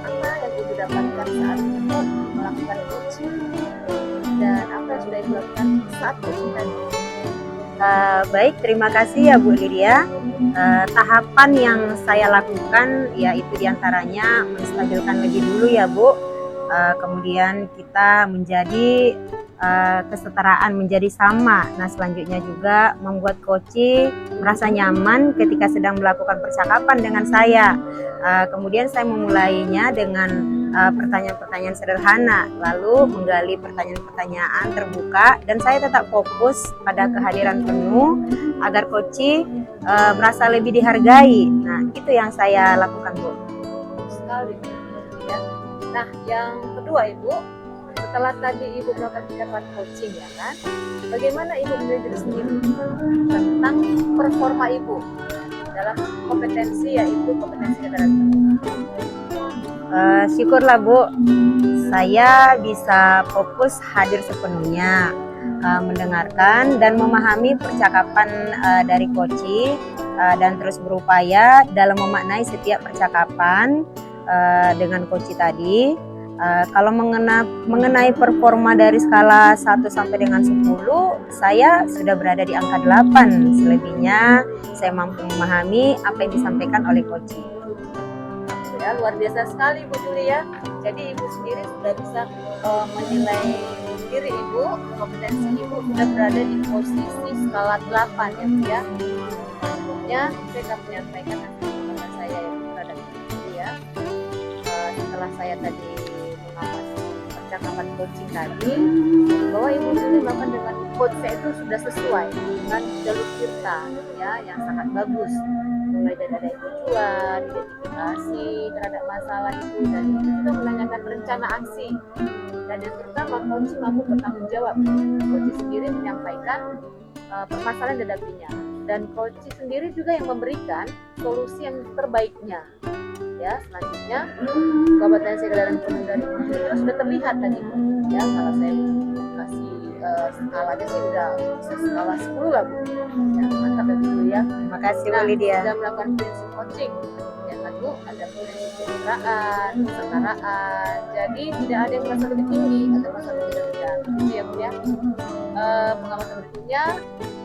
E: apa yang Ibu dapatkan saat Ibu melakukan coaching dan apa yang sudah Ibu lakukan saat coaching tadi.
F: Baik, terima kasih ya Bu Lydia. Tahapan yang saya lakukan yaitu diantaranya menstabilkan lebih dulu ya Bu. Kemudian kita menjadi kesetaraan menjadi sama. Nah selanjutnya juga membuat coach merasa nyaman ketika sedang melakukan percakapan dengan saya. Kemudian saya memulainya dengan pertanyaan-pertanyaan sederhana, lalu menggali pertanyaan-pertanyaan terbuka, dan saya tetap fokus pada kehadiran penuh agar Koci merasa lebih dihargai. Nah, itu yang saya lakukan, Bu.
E: Sekali ya. Nah, yang kedua Ibu, setelah tadi Ibu melakukan percakapan coaching ya kan, bagaimana Ibu menilai diri sendiri tentang performa Ibu dalam kompetensi, yaitu kompetensi kesadaran penuh?
F: Syukurlah, Bu, saya bisa fokus hadir sepenuhnya, mendengarkan dan memahami percakapan dari Koci, dan terus berupaya dalam memaknai setiap percakapan dengan Koci tadi. Kalau mengenai performa dari skala 1 sampai dengan 10, saya sudah berada di angka 8. Selebihnya saya mampu memahami apa yang disampaikan oleh Koci.
E: Ya, luar biasa sekali Bu Juli ya. Jadi Ibu sendiri sudah bisa menilai diri Ibu, kompetensi Ibu sudah berada di posisi skala 8 ya Bu ya. Selanjutnya saya akan menyampaikan hasil pengalaman saya yang terhadap Ibu ya. Setelah saya tadi mengamati percakapan coaching tadi, bahwa Ibu Juli melakukan dengan coach saya itu sudah sesuai dengan jalur kita ya, yang sangat bagus. Mulai dari ada tujuan, identifikasi terhadap masalah itu, dan itu juga menanyakan rencana aksi. Dan yang terutama, Koci mampu bertanggung jawab. Koci sendiri menyampaikan permasalahan yang dihadapinya, dan Koci sendiri juga yang memberikan solusi yang terbaiknya. Ya, selanjutnya kompetensi kesadaran penuh dari Koci itu sudah terlihat tadi, ya. Kalau saya kasih skalanya sih udah bisa skala 10 lah Bu. Ya, mantap ya Bu ya.
F: Terima kasih, Bu
E: Nah,
F: Lydia.
E: sudah melakukan prinsip coaching ya kan Bu, ada prinsip kemitraan, kesetaraan. Jadi tidak ada yang merasa lebih tinggi atau merasa lebih rendah. Itu ya Bu ya. Pengamatan berikutnya,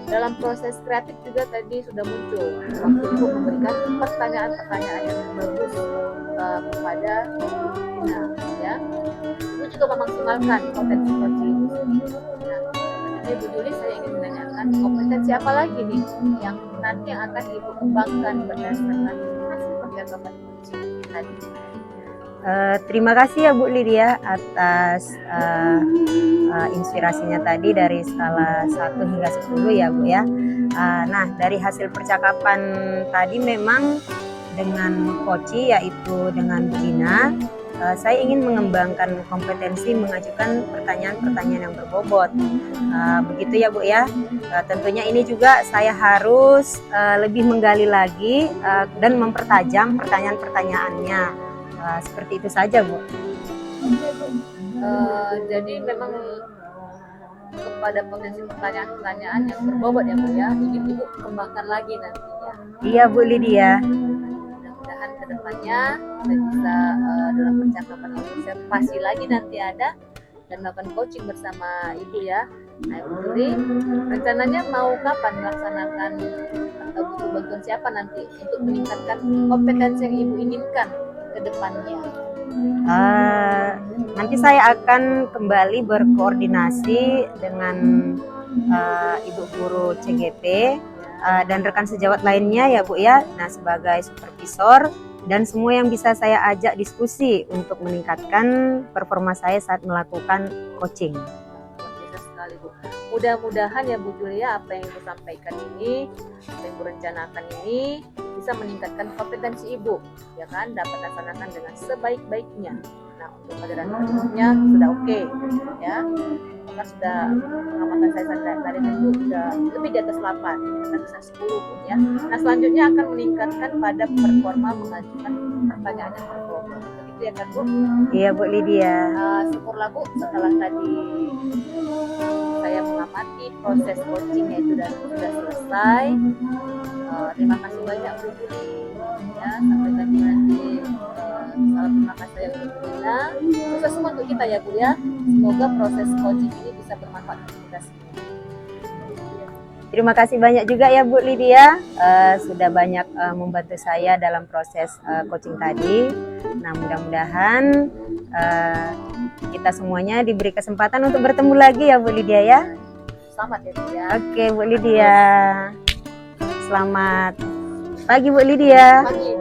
E: dalam proses kreatif juga tadi sudah muncul waktu Ibu memberikan pertanyaan-pertanyaan yang bagus kepada Dina ya. Ibu juga memaksimalkan potensi coaching Ibu sendiri. Nah, Bu Juli, saya ingin menanyakan kompetensi apa lagi nih yang nanti akan Ibu kembangkan berdasarkan hasil percakapan coaching tadi?
F: Terima kasih ya Bu Lydia atas inspirasinya tadi dari skala 1 hingga 10 ya Bu ya. Nah, dari hasil percakapan tadi memang dengan Koci, yaitu dengan Bu Dina, saya ingin mengembangkan kompetensi mengajukan pertanyaan-pertanyaan yang berbobot. Begitu ya Bu ya. Tentunya ini juga saya harus lebih menggali lagi dan mempertajam pertanyaan-pertanyaannya. Seperti itu saja Bu.
E: Jadi memang kepada potensi pertanyaan-pertanyaan yang berbobot ya Bu ya, ingin Ibu kembangkan lagi nantinya.
F: Iya Bu Lydia.
E: Mudah-mudahan kedepannya kita bisa dalam percakapan observasi lagi nanti ada, dan melakukan coaching bersama Ibu ya. Nah Ibu Juli, rencananya mau kapan melaksanakan atau butuh bantuan siapa nanti untuk meningkatkan kompetensi yang Ibu inginkan ke depannya?
F: Nanti saya akan kembali berkoordinasi dengan Ibu Guru CGP dan rekan sejawat lainnya ya Bu ya. Nah, sebagai supervisor dan semua yang bisa saya ajak diskusi untuk meningkatkan performa saya saat melakukan coaching.
E: Bisa sekali Bu. Mudah-mudahan ya Bu Julia, apa yang Ibu sampaikan ini, apa yang Ibu rencanakan ini bisa meningkatkan kompetensi Ibu, ya kan, dapat dilaksanakan dengan sebaik-baiknya. Nah, untuk kesadaran penuhnya sudah oke, ya. Maka sudah pengamatan saya tadi itu sudah lebih di atas 8, kita bisa 10 pun ya. Nah, selanjutnya akan meningkatkan pada performa mengajukan pertanyaan yang berbobot. Begitu ya kan Bu?
F: Iya Bu Lydia.
E: Syukurlah Bu, setelah tadi saya mengamati proses coachingnya itu dan sudah selesai. Terima kasih banyak Bu Juli ya, sampai nanti salam terima kasih yang berguna. Sukses semua untuk kita ya Bu ya. Semoga proses coaching ini bisa bermanfaat untuk kita semua.
F: Terima kasih banyak juga ya Bu Lydia, sudah banyak membantu saya dalam proses coaching tadi. Nah, mudah-mudahan kita semuanya diberi kesempatan untuk bertemu lagi ya Bu Lydia ya.
E: Selamat ya Bu ya.
F: Oke Bu Lydia, selamat pagi Bu Lydia.
E: Pagi.